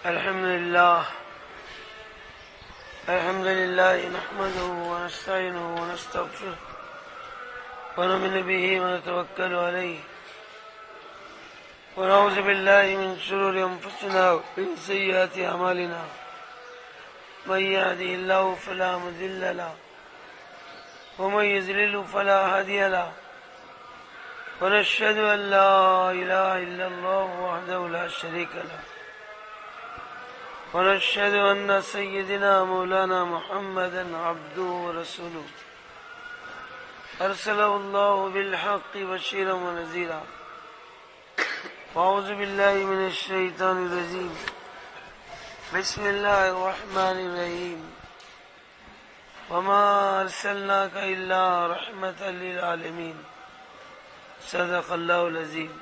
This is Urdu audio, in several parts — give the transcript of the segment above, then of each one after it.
الحمد لله نحمده ونستعينه ونستغفره ونؤمن به ونتوكل عليه ونعوذ بالله من شرور أنفسنا ومن سيئات أعمالنا من يهده الله فلا مضل له ومن يضلل فلا هادي له ونشهد أن لا إله إلا الله وحده لا شريك له ونشهد أن سيدنا مولانا محمدا عبده ورسوله أرسله الله بالحق بشيرا ونذيرا أعوذ بالله من الشيطان الرجيم بسم الله الرحمن الرحيم وما أرسلناك إلا رحمة للعالمين صدق الله العظيم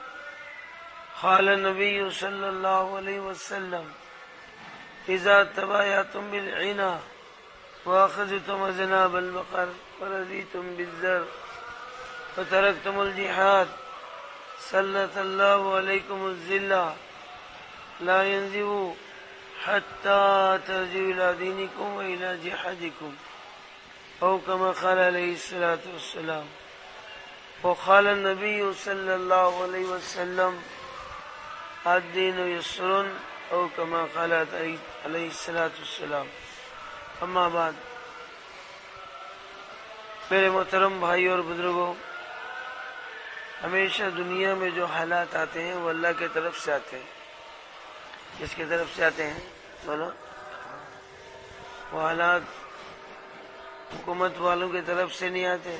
قال النبي صلى الله عليه وسلم إذا تبايعتم بالعنا وأخذتم أذناب البقر ورضيتم بالزر وتركتم الجهاد سلط الله عليكم الذلة لا ينزع حتى ترجعوا إلى دينكم وإلى جهادكم أو كما قال عليه الصلاة والسلام. وقال النبي صلى الله عليه وسلم الدين يسر او كما قال علیہ الصلوۃ والسلام. اما بعد، میرے محترم بھائی اور بزرگوں، ہمیشہ دنیا میں جو حالات آتے ہیں وہ اللہ کی طرف سے آتے ہیں. کس کی طرف سے آتے ہیں؟ بولو. وہ حالات حکومت والوں کی طرف سے نہیں آتے،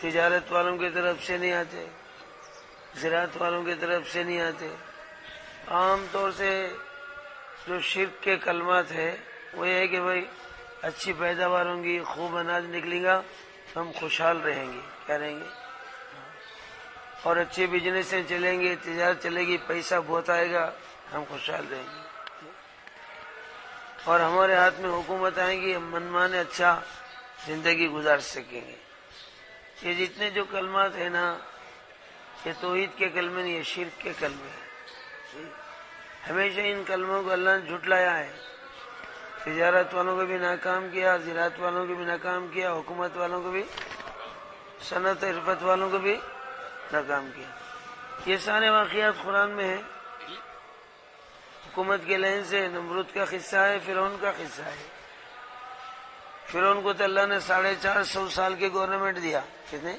تجارت والوں کی طرف سے نہیں آتے، زراعت والوں کی طرف سے نہیں آتے. عام طور سے جو شرک کے کلمات ہے وہ یہ ہے کہ بھائی اچھی پیداوار ہوں گی، خوب اناج نکلے گا، ہم خوشحال رہیں گے. کیا رہیں گے؟ اور اچھے بزنسیں چلیں گے، تجارت چلے گی، پیسہ بہت آئے گا، ہم خوشحال رہیں گے. اور ہمارے ہاتھ میں حکومت آئے گی، ہم منمانے اچھا زندگی گزار سکیں گے. یہ جتنے جو کلمات ہیں نا، یہ توحید کے کلمے نہیں، یہ شرک کے کلمے ہیں. ہمیشہ ان کلموں کو اللہ نے جھٹلایا ہے. تجارت والوں کو بھی ناکام کیا، زراعت والوں کو بھی ناکام کیا، حکومت والوں کو بھی، صنعت عرفت والوں کو بھی ناکام کیا. یہ سارے واقعات قرآن میں ہیں. حکومت کے لحاظ سے نمرود کا قصہ ہے، فرعون کا قصہ ہے. فرعون کو تو اللہ نے 450 سال کی گورنمنٹ دیا. کتنے؟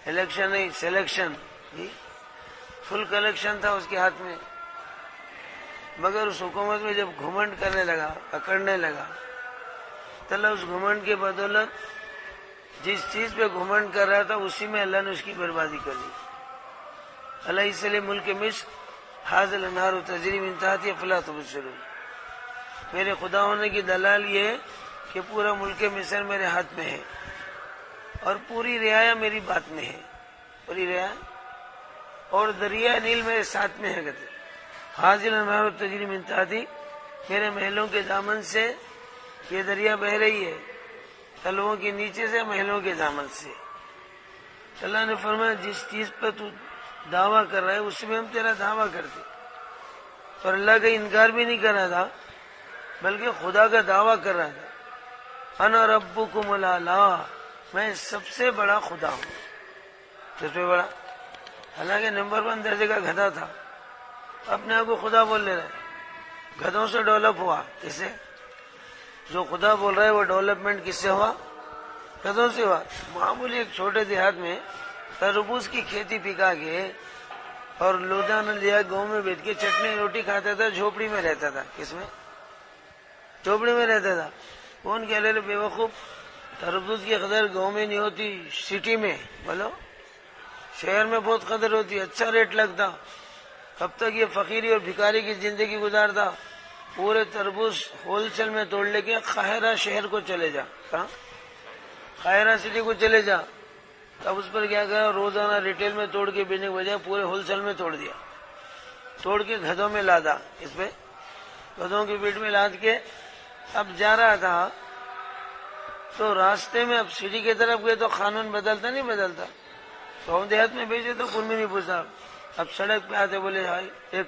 الیکشن نہیں، سلیکشن. فل کلیکشن تھا اس کے ہاتھ میں. مگر اس حکومت میں جب گھمنڈ کرنے لگا، اکڑنے لگا، تو اللہ اس گھمنڈ کی بدولت جس چیز پہ گھمنڈ کر رہا تھا اسی میں اللہ نے اس کی بربادی کر دی. اللہ اس لیے ملک مصر حاضر الانہار تجری من تحتی افلا تبصرون. میرے خدا ہونے کی دلال یہ ہے کہ پورا ملک مصر میرے ہاتھ میں ہے اور پوری رعایا میری بات میں ہے. پوری رعایا اور دریا نیل میرے ساتھ میں ہے. کہتے حاضر الانہار تجری من تحتی، میرے محلوں کے دامن سے یہ دریا بہ رہی ہے، تلووں کے نیچے سے، محلوں کے دامن سے. اللہ نے فرمایا جس چیز پر تو دعویٰ کر رہا ہے اس میں ہم تیرا دعویٰ کرتے. اور اللہ کا انکار بھی نہیں کر رہا تھا بلکہ خدا کا دعویٰ کر رہا تھا. انا ربکم الاعلی، میں سب سے بڑا خدا ہوں. سب سے بڑا، حالانکہ نمبر 1 درجے کا گدھا تھا، اپنے آپ کو خدا بول لے رہا ہے. گدھوں سے ڈیولپ ہوا. کس سے؟ جو خدا بول رہا ہے وہ ڈیولپمنٹ کس سے ہوا؟ گدھوں سے ہوا. معمولی ایک چھوٹے دیہات میں تربوز کی کھیتی پکا کے اور لودا نہ لیا، گاؤں میں بیٹھ کے چٹنی روٹی کھاتا تھا، جھوپڑی میں رہتا تھا. کس میں؟ جھوپڑی میں رہتا تھا. کون کہہ رہے بے وقوف؟ تربوز کی قدر گاؤں میں نہیں ہوتی، سٹی میں. بولو، شہر میں بہت قدر ہوتی، اچھا ریٹ لگتا. کب تک یہ فقیری اور بھکاری کی زندگی گزارتا؟ پورے تربوز ہول سیل میں توڑ لے کے قاہرہ شہر کو چلے جا. کہاں؟ قاہرہ سٹی کو چلے جا. اب اس پر کیا کہا، روزانہ ریٹیل میں توڑ کے بیچنے کے بجائے پورے ہول سیل میں توڑ دیا. توڑ کے گدھوں میں لادا. اس پہ گدھوں کی پیٹ میں لاد کے اب جا رہا تھا تو راستے میں اب سٹی کی طرف گئے تو قانون بدلتا نہیں بدلتا. گاؤں دیہات میں بھیجے تو کوئی بھی نہیں پوچھتا. اب سڑک پہ آتے بولے ایک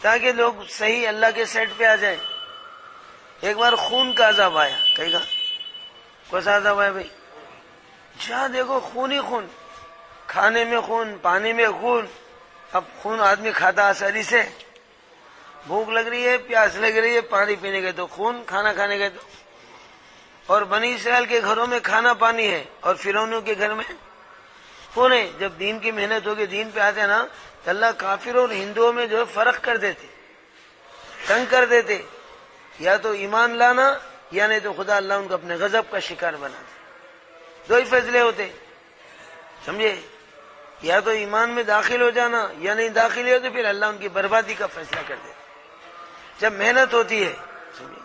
تاکہ لوگ صحیح اللہ کے سیٹ پہ آ جائیں۔ ایک بار خون کا عذاب آیا، کہیں گا کون سا عذاب آیا بھائی؟ جہاں دیکھو خون ہی خون، کھانے میں خون، پانی میں خون۔ اب خون آدمی کھاتا آسانی سے، بھوک لگ رہی ہے، پیاس لگ رہی ہے، پانی پینے گئے تو خون، کھانا کھانے گئے تو، اور بنی اسرائیل کے گھروں میں کھانا پانی ہے اور فرعونیوں کے گھر میں خون ہے۔ جب دین کی محنت ہوگی، دین پہ آتے نا تو اللہ کافروں اور ہندوؤں میں جو ہے فرق کر دیتے، تنگ کر دیتے، یا تو ایمان لانا یا نہیں تو خدا اللہ ان کو اپنے غضب کا شکار بنا دے۔ دو ہی فیصلے ہوتے، سمجھے؟ یا تو ایمان میں داخل ہو جانا یا نہیں داخل ہو تو پھر اللہ ان کی بربادی کا فیصلہ کر دے جب محنت ہوتی ہے، سمجھے؟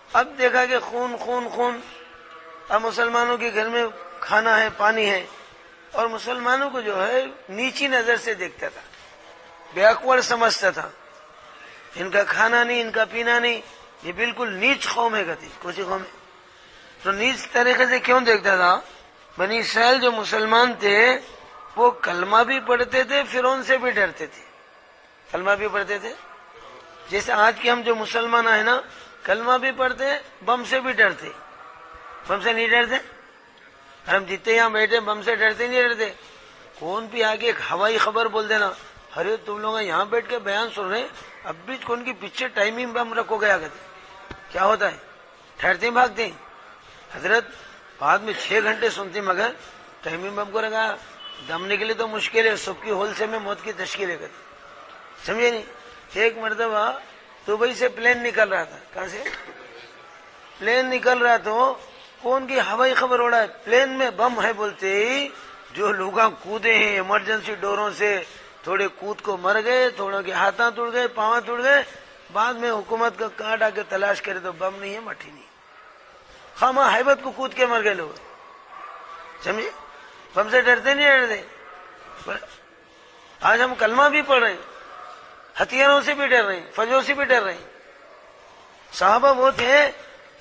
اب دیکھا کہ خون خون خون، اب مسلمانوں کے گھر میں کھانا ہے، پانی ہے، اور مسلمانوں کو جو ہے نیچی نظر سے دیکھتا تھا، بیکورڈ سمجھتا تھا، ان کا کھانا نہیں، ان کا پینا نہیں، یہ بالکل نیچ قوم ہے، کہتی کون سی قوم ہے؟ تو نیچ طریقے سے کیوں دیکھتا تھا؟ بنی اسرائیل جو مسلمان تھے وہ کلمہ بھی پڑھتے تھے، فرعون سے بھی ڈرتے تھے، کلمہ بھی پڑھتے تھے۔ جیسے آج کے ہم جو مسلمان ہیں نا، کلمہ بھی پڑھتے، بم سے بھی ڈرتے۔ بم سے نہیں ڈرتے؟ ہم جتنے یہاں بیٹھے بم سے ڈرتے نہیں ڈرتے؟ کون بھی آگے ایک ہوائی خبر بول دینا، ارے تم لوگ یہاں بیٹھ کے بیان سن رہے ہیں، اب بھی کون کی پیچھے ٹائمنگ بم رکھو گیا کرتے، کیا ہوتا ہے؟ ٹھہرتے بھاگتے ہیں۔ حضرت بعد میں 6 گھنٹے سنتے مگر ٹائمنگ بم کو رکھا، دم نکلے تو مشکل ہے، سب کی ہول سے میں موت کی تشکیل ہے کرتے، سمجھے نہیں؟ ایک مرتبہ دبئی سے پلین نکل رہا تھا، کہاں سے پلین نکل رہا تو کون کی ہوائی خبر اڑا ہے، پلین میں بم ہے بولتے ہی جو لوگ کودے ہیں ایمرجنسی ڈوروں سے، تھوڑے کود کو مر گئے، تھوڑوں کے ہاتھاں ٹوٹ گئے، پاؤں ٹوٹ گئے، بعد میں حکومت کا کاٹ آ کے تلاش کرے تو بم نہیں ہے، مٹھی نہیں، خامہ ہیبت کو کود کے مر گئے لوگ، سمجھے؟ بم سے ڈرتے نہیں ڈرتے؟ آج ہم کلمہ بھی پڑھ رہے ہیں، ہتھیاروں سے بھی ڈر رہے ہیں، فوجوں سے بھی ڈر رہے ہیں۔ صحابہ وہ تھے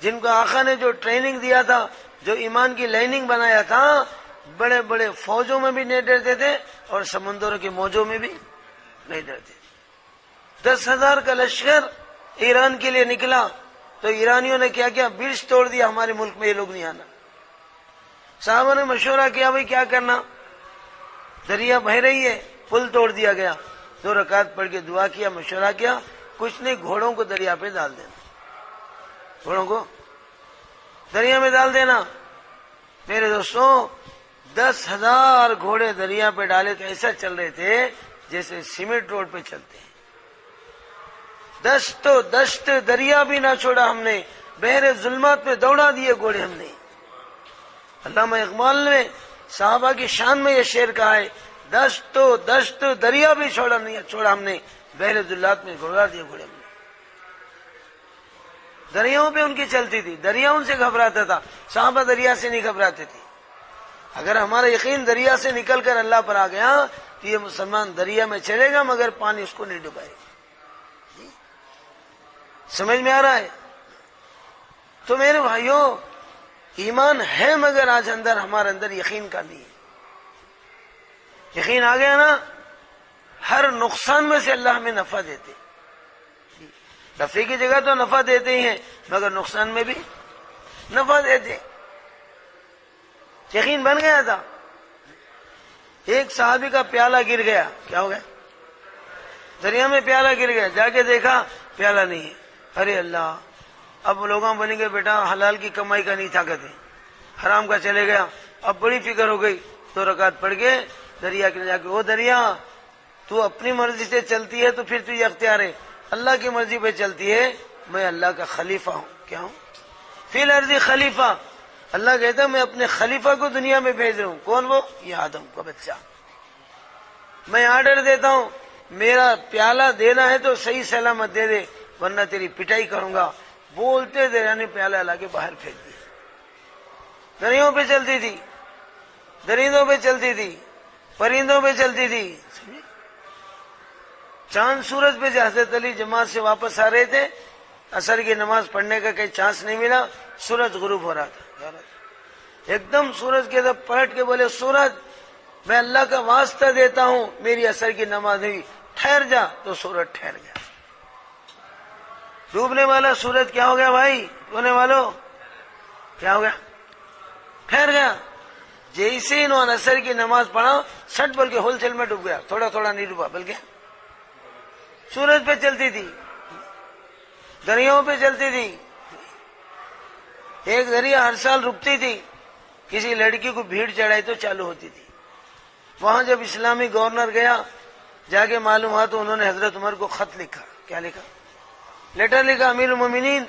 جن کو آقا نے جو ٹریننگ دیا تھا، جو ایمان کی لائننگ بنایا تھا، بڑے بڑے فوجوں میں بھی نہیں ڈرتے تھے اور سمندروں کی موجوں میں بھی نہیں ڈرتے۔ 10,000 کا لشکر ایران کے لیے نکلا تو ایرانیوں نے کیا کیا، برج توڑ دیا، ہمارے ملک میں یہ لوگ نہیں آنا۔ صحابہ نے مشورہ کیا، بھائی کیا کرنا، دریا بہہ رہی ہے، پل توڑ دیا گیا، 2 رکعت پڑھ کے دعا کیا، مشورہ کیا، کچھ نہیں، گھوڑوں کو دریا پہ ڈال دینا، گھوڑوں کو دریا میں ڈال دینا۔ میرے دوستوں 10,000 گھوڑے دریا پہ ڈالے تو ایسا چل رہے تھے جیسے سیمنٹ روڈ پہ چلتے ہیں۔ دشت دریا بھی نہ چھوڑا ہم نے، بحر ظلمات پہ دوڑا دیے گھوڑے ہم نے۔ علامہ اقبال نے صحابہ کی شان میں یہ شعر کہا ہے، دشت دریا بھی چھوڑا ہم نے، بحر ظلمات میں دوڑا دیے گھوڑے ہم نے۔ دریاؤں پہ ان کی چلتی تھی، دریا ان سے گھبراتا تھا، صحابہ دریا سے نہیں گھبراتے تھے۔ اگر ہمارا یقین دریا سے نکل کر اللہ پر آ گیا تو یہ مسلمان دریا میں چلے گا مگر پانی اس کو نہیں ڈبائے گا۔ سمجھ میں آ رہا ہے؟ تو میرے بھائیوں، ایمان ہے مگر آج ہمارے اندر یقین کا نہیں ہے۔ یقین آ گیا نا، ہر نقصان میں سے اللہ ہمیں نفع دیتے، نفع کی جگہ تو نفع دیتے ہی ہیں مگر نقصان میں بھی نفع دیتے۔ یقین بن گیا تھا۔ ایک صحابی کا پیالہ گر گیا، کیا ہو گیا؟ دریا میں پیالہ گر گیا، جا کے دیکھا پیالہ نہیں ہے، ارے اللہ، اب لوگوں بولیں گے بیٹا حلال کی کمائی کا نہیں تھا کہتے، حرام کا چلے گیا، اب بڑی فکر ہو گئی، 2 رکعت پڑھ کے دریا کے جا کے، او دریا تو اپنی مرضی سے چلتی ہے تو پھر تجھے اختیار ہے، اللہ کی مرضی پہ چلتی ہے، میں اللہ کا خلیفہ ہوں، کیا ہوں؟ فی الارض خلیفہ، اللہ کہتا ہے میں اپنے خلیفہ کو دنیا میں بھیج رہا ہوں، کون وہ؟ یہ آدم کا بچہ، میں آرڈر دیتا ہوں، میرا پیالہ دینا ہے تو صحیح سلامت دے دے ورنہ تیری پٹائی کروں گا، بولتے دریا پیالہ لا کے باہر پھینک دیا۔ دریوں پہ چلتی تھی، درندوں پہ چلتی تھی، پرندوں پہ چلتی تھی، چاند سورج پہ حضرت علی جماعت سے واپس آ رہے تھے، عصر کی نماز پڑھنے کا کہیں چانس نہیں ملا، سورج غروب ہو رہا تھا، ایک دم سورج کے طرف پلٹ کے بولے، سورج میں اللہ کا واسطہ دیتا ہوں میری عصر کی نماز ہوئی، ٹھہر جا تو سورج ٹھہر گیا. ڈوبنے والا سورج کیا ہو گیا بھائی؟ ڈوبنے والوں کیا ہو گیا؟ ٹھہر گیا. جیسے انہوں نے عصر کی نماز پڑھا سٹ بول کے ہول سیل میں ڈوب گیا. تھوڑا تھوڑا نہیں ڈوبا بلکہ سورج پہ چلتی تھی، دریاؤں پہ چلتی تھی. ایک دریا ہر سال رکتی تھی، کسی لڑکی کو بھیڑ چڑھائی تو چالو ہوتی تھی. وہاں جب اسلامی گورنر گیا جا کے معلوم ہوا تو انہوں نے حضرت عمر کو خط لکھا. کیا لکھا؟ لیٹر لکھا. امیر المومنین،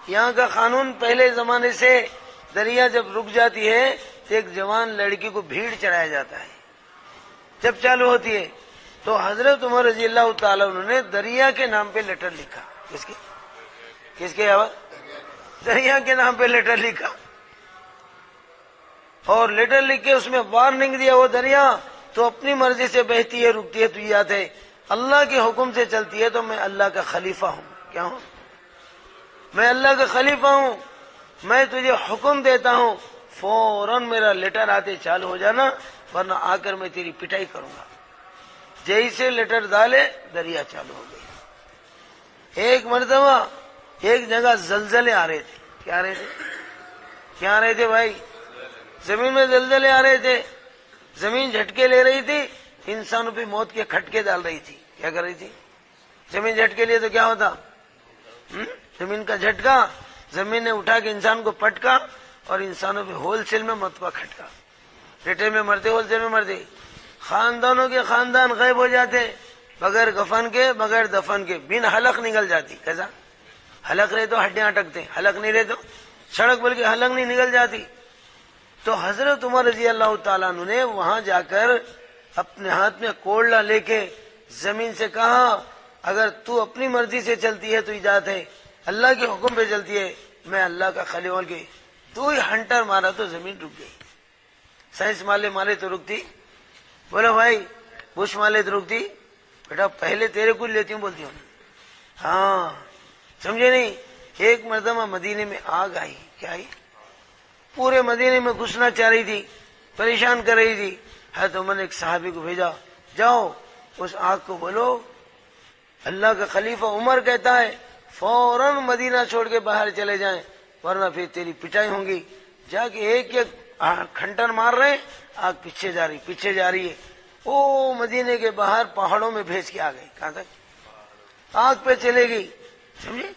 یہاں کا قانون پہلے زمانے سے دریا جب رک جاتی ہے تو ایک جوان لڑکی کو بھیڑ چڑھایا جاتا ہے جب چالو ہوتی ہے. تو حضرت عمر رضی اللہ تعالیٰ انہوں نے دریا کے نام پہ لیٹر لکھا. کس کے آواز؟ دریا کے نام پہ لیٹر لکھا اور لیٹر لکھ کے اس میں وارننگ دیا. وہ دریا تو اپنی مرضی سے بہتی ہے رکتی ہے تو یاد ہے، اللہ کے حکم سے چلتی ہے تو میں اللہ کا خلیفہ ہوں. کیا ہوں؟ میں اللہ کا خلیفہ ہوں. میں تجھے حکم دیتا ہوں فوراً میرا لیٹر آتے چالو ہو جانا ورنہ آ کر میں تیری پٹائی کروں گا. جیسے لیٹر ڈالے دریا چالو ہو گئی. ایک مرتبہ ایک جگہ زلزلے آ رہے تھے. کیا آ رہے تھے بھائی؟ زمین میں زلزلے آ رہے تھے. زمین جھٹکے لے رہی تھی، انسانوں پہ موت کے کھٹکے ڈال رہی تھی. کیا کر رہی تھی؟ زمین جھٹکے لیے تو کیا ہوتا؟ زمین کا جھٹکا، زمین نے اٹھا کے انسان کو پٹکا اور انسانوں پہ ہول سیل میں موت کا کھٹکا. ریٹے میں مرتے، ہول سیل میں مرتے. خاندانوں کے خاندان غائب ہو جاتے بغیر کفن کے، بغیر دفن کے، بن حلق نکل جاتی. کیسا؟ حلق رہے تو ہڈیاں اٹکتے، حلق نہیں رہے تو سڑک بلکہ حلق نہیں نکل جاتی. تو حضرت عمر رضی اللہ تعالیٰ عنہ نے وہاں جا کر اپنے ہاتھ میں کوڑلا لے کے زمین سے کہا اگر تو اپنی مرضی سے چلتی ہے تو اجازت ہے، اللہ کے حکم پہ چلتی ہے میں اللہ کا خلیفہ کے. تو ہی ہنٹر مارا تو زمین رک گئی. سائنس مالے تو رکتی. بولو بھائی بش مالے تو رکتی. بیٹا پہلے تیرے کو لیتی ہوں بولتی ہوں. ہاں سمجھے نہیں. ایک مرتبہ مدینے میں آگ آئی. کیا آئی؟ پورے مدینے میں گھسنا چاہ رہی تھی، پریشان کر رہی تھی. حضرت عمر نے ایک صحابی کو بھیجا، جاؤ اس آگ کو بولو اللہ کا خلیفہ عمر کہتا ہے فوراً مدینہ چھوڑ کے باہر چلے جائیں ورنہ پھر تیری پٹائی ہوں گی. جا کے ایک ایک کھنٹر مار رہے ہیں، آگ پیچھے جا رہی ہے. او مدینے کے باہر پہاڑوں میں بھیج کے آ گئی. کہاں تک؟ آگ پہ چلے گئی. سمجھے؟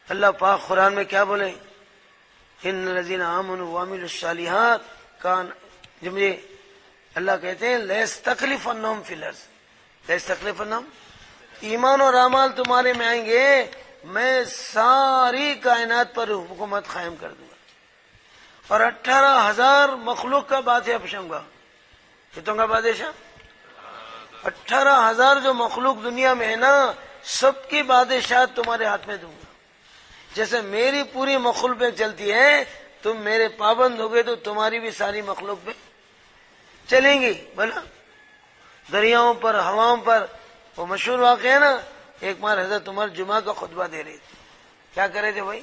اللہ پاک قرآن میں کیا بولے؟ ان الذین آمنوا وعملوا الصالحات کان. جب یہ اللہ کہتے ہیں لیستخلفنہم فی الارض، لیستخلفنہم، ایمان اور اعمال تمہارے میں آئیں گے، میں ساری کائنات پر حکومت قائم کر دوں گا اور 18,000 مخلوق کا بادشاہ بناؤں گا. کتوں کا بادشاہ؟ 18,000 جو مخلوق دنیا میں ہے نا سب کی بادشاہت تمہارے ہاتھ میں دوں گا. جیسے میری پوری مخلوق پہ چلتی ہے تم میرے پابند ہو گئے تو تمہاری بھی ساری مخلوق پہ چلیں گی. بولا دریاؤں پر، ہواؤں پر. وہ مشہور واقعہ ہے نا، ایک بار حضرت عمر جمعہ کا خطبہ دے رہے تھے. کیا کر رہے تھے بھائی؟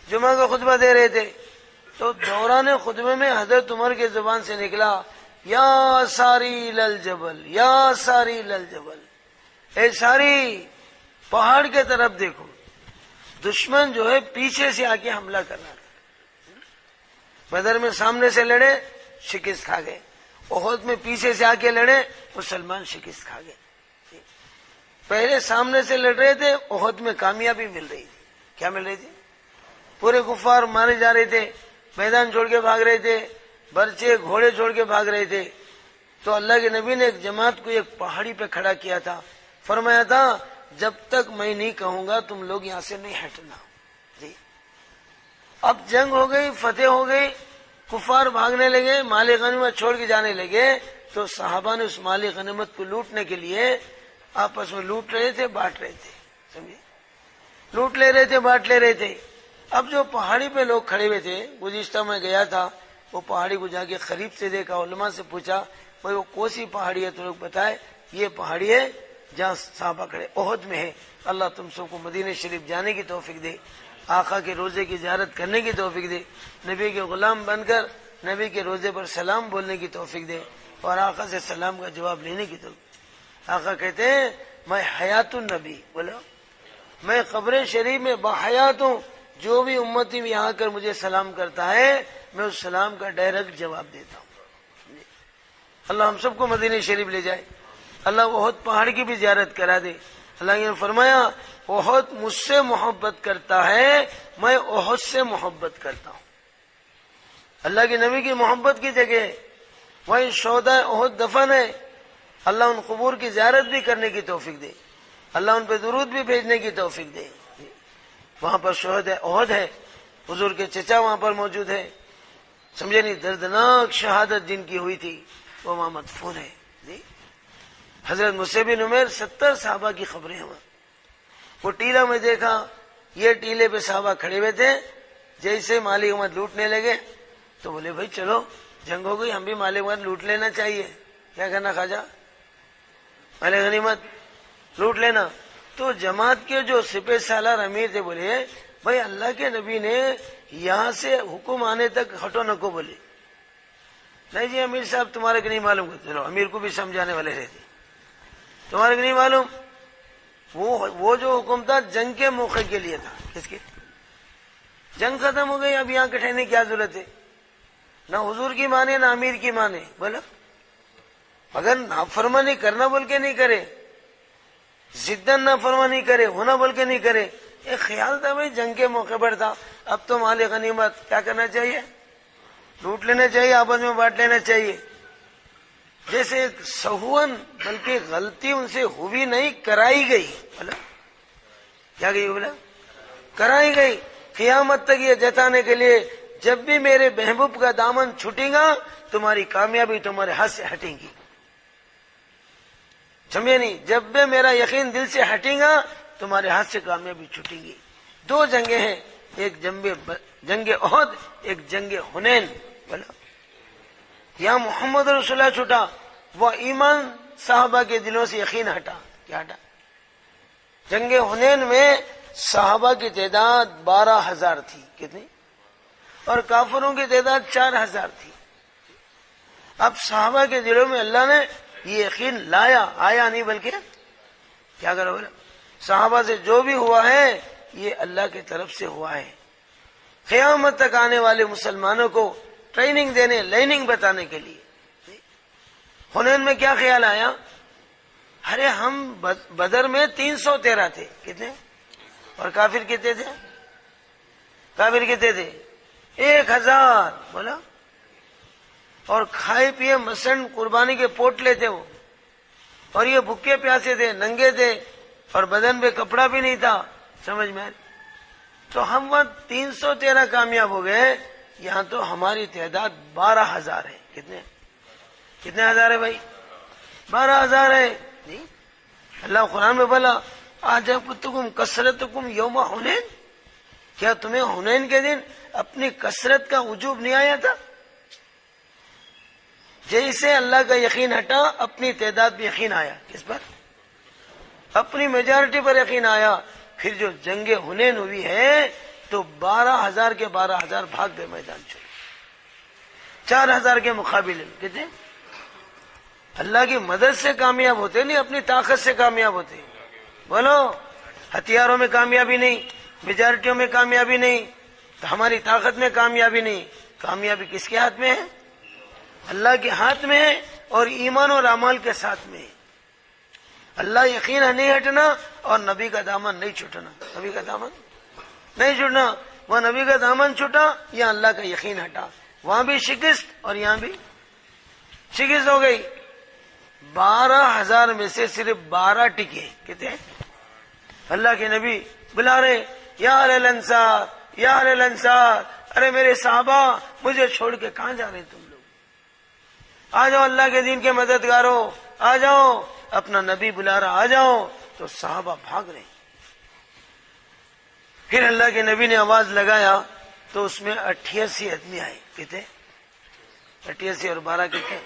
جمعہ کا خطبہ دے رہے تھے. تو دوران خطبے میں حضرت عمر کے زبان سے نکلا یا ساری للجبل، یا ساری للجبل، اے ساری پہاڑ کے طرف دیکھو. دشمن جو ہے پیچھے سے آ کے حملہ کرنا. بدر میں سامنے سے لڑے شکست کھا گئے، احد میں پیچھے سے آ کے لڑے مسلمان شکست کھا گئے. پہلے سامنے سے لڑ رہے تھے، احد میں کامیابی مل رہی تھی. کیا مل رہی تھی؟ پورے کفار مارے جا رہے تھے، میدان چھوڑ کے بھاگ رہے تھے، برچے گھوڑے چھوڑ کے بھاگ رہے تھے. تو اللہ کے نبی نے ایک جماعت کو ایک پہاڑی پہ کھڑا کیا تھا، فرمایا تھا جب تک میں نہیں کہوں گا تم لوگ یہاں سے نہیں ہٹنا. جی اب جنگ ہو گئی، فتح ہو گئی، کفار بھاگنے لگے، مال غنیمت چھوڑ کے جانے لگے. تو صحابہ نے اس مال غنیمت کو لوٹنے کے لیے آپس میں لوٹ رہے تھے، بانٹ رہے تھے. سمجھے؟ لوٹ لے رہے تھے، بانٹ لے رہے تھے. اب جو پہاڑی پہ لوگ کھڑے ہوئے تھے، گزشتہ میں گیا تھا، وہ پہاڑی کو جا کے قریب سے دیکھا، علماء سے پوچھا بھائی وہ کون سی پہاڑی ہے؟ تو لوگ بتائے یہ پہاڑی ہے جہاں صحابہ کھڑے، احد میں ہے. اللہ تم سب کو مدینہ شریف جانے کی توفیق دے، آقا کے روزے کی زیارت کرنے کی توفیق دے، نبی کے غلام بن کر نبی کے روزے پر سلام بولنے کی توفیق دے اور آقا سے سلام کا جواب لینے کی توفیق آقا کہتے ہیں میں حیات النبی، بولو میں قبر شریف میں باحیات ہوں، جو بھی امتی میں یہاں کر مجھے سلام کرتا ہے میں اس سلام کا ڈائریکٹ جواب دیتا ہوں۔ اللہ ہم سب کو مدینہ شریف لے جائے، اللہ احد پہاڑ کی بھی زیارت کرا دے۔ اللہ نے فرمایا احد مجھ سے محبت کرتا ہے، میں احد سے محبت کرتا ہوں۔ اللہ کے نبی کی محبت کی جگہ وہیں شہداء احد دفن ہے، اللہ ان قبور کی زیارت بھی کرنے کی توفیق دے، اللہ ان پہ درود بھی بھیجنے کی توفیق دے۔ وہاں پر شہداء احد ہے، حضور کے چچا وہاں پر موجود ہے، سمجھے نہیں، دردناک شہادت جن کی ہوئی تھی وہ وہاں مدفون ہے۔ حضرت مصعب بن عمیر 70 صحابہ کی خبریں ہیں وہاں۔ وہ ٹیلہ میں دیکھا، یہ ٹیلے پہ صحابہ کھڑے ہوئے تھے، جیسے مالی امت لوٹنے لگے تو بولے بھائی چلو جنگ ہو گئی، ہم بھی مالی امت لوٹ لینا چاہیے، کیا کرنا خواجہ، مال غنیمت لوٹ لینا۔ تو جماعت کے جو سپہ سالار امیر تھے بولے بھائی اللہ کے نبی نے یہاں سے حکم آنے تک ہٹو نکو، بولے نہیں جی امیر صاحب تمہارے کو نہیں معلوم، چلو امیر کو بھی سمجھانے والے رہتے، تمہارے کو نہیں معلوم، وہ جو حکم تھا جنگ کے موقع کے لیے تھا، کس کے، جنگ ختم ہو گئی، اب یہاں کٹھنے کی کیا ضرورت ہے، نہ حضور کی مانے نہ امیر کی مانے، بولا اگر نافرمانی کرنا بول کے نہیں کرے، ضدن نافرمانی کرے، ہونا بول کے نہیں کرے، ایک خیال تھا بھائی جنگ کے موقع پر تھا، اب تو مال غنیمت کیا کرنا چاہیے، لوٹ لینا چاہیے، آپس میں بانٹ لینا چاہیے۔ جیسے ایک سہون، بلکہ غلطی ان سے ہوئی نہیں، کرائی گئی، بولا کیا گئی، بولا کرائی گئی، قیامت تک یہ جتانے کے لیے جب بھی میرے محبوب کا دامن چھٹے گا تمہاری کامیابی تمہارے ہاتھ سے ہٹے گی، سمجھے نہیں، جب بھی میرا یقین دل سے ہٹے گا تمہارے ہاتھ سے کامیابی چھٹے گی۔ 2 جنگیں ہیں، ایک جنگ احد، ایک جنگ حنین، بولا یا محمد رسول اللہ چھٹا، وہ ایمان صحابہ کے دلوں سے یقین ہٹا، کیا ہٹا، جنگ حنین میں صحابہ کی تعداد 12,000 تھی، کتنی، اور کافروں کی تعداد 4,000 تھی۔ اب صحابہ کے دلوں میں اللہ نے یہ یقین لایا، آیا نہیں بلکہ کیا کرو، بولا صحابہ سے جو بھی ہوا ہے یہ اللہ کی طرف سے ہوا ہے۔ قیامت تک آنے والے مسلمانوں کو ٹریننگ دینے، لرننگ بتانے کے لیے۔ حنین میں کیا خیال آیا، ارے ہم بدر میں 313 تھے، کتنے، اور کافر کتنے تھے، کافر کتنے تھے 1,000، بولا، اور کھائے پیے مسن قربانی کے پوٹلے تھے وہ، اور یہ بھوکے پیاسے تھے، ننگے تھے، اور بدن پہ کپڑا بھی نہیں تھا، سمجھ میں، تو ہم وہاں 313 کامیاب ہو گئے، یہاں تو ہماری تعداد 12,000 ہے، کتنے ہزار ہے بھائی، 12,000 ہے، نہیں، اللہ قرآن میں بولا اعجبتکم کثرتکم یوم حنین، کیا تمہیں حنین کے دن اپنی کثرت کا عجوب نہیں آیا تھا؟ جیسے اللہ کا یقین ہٹا اپنی تعداد پہ یقین آیا، کس پر، اپنی میجارٹی پر یقین آیا۔ پھر جو جنگ حنین ہوئی ہے تو 12,000 کے 12,000 بھاگ گئے میدان چھوڑ، 4,000 کے مقابلے میں، کتنے، اللہ کی مدد سے کامیاب ہوتے نہیں، اپنی طاقت سے کامیاب ہوتے، بولو ہتھیاروں میں کامیابی نہیں، میجارٹیوں میں کامیابی نہیں، تو ہماری طاقت میں کامیابی نہیں، کامیابی کس کے ہاتھ میں ہے، اللہ کے ہاتھ میں ہے، اور ایمان اور اعمال کے ساتھ میں ہے۔ اللہ یقین نہیں ہٹنا اور نبی کا دامن نہیں چھوٹنا، نبی کا دامن نہیں چھوٹنا، وہ نبی کا دامن چھوٹا یا اللہ کا یقین ہٹا، وہاں بھی شکست اور یہاں بھی شکست ہو گئی۔ 12,000 میں سے صرف 12 ٹکے، کتنے، اللہ کے نبی بلا رہے یا اہل الانصار، یا اہل الانصار، ارے میرے صحابہ مجھے چھوڑ کے کہاں جا رہے تم لوگ، آ جاؤ اللہ کے دین کے مددگاروں، آ جاؤ، اپنا نبی بلا رہا، آ جاؤ، تو صحابہ بھاگ رہے۔ پھر اللہ کے نبی نے آواز لگایا تو اس میں 88 آدمی آئے، کتنے، 88 اور 12 کتنے،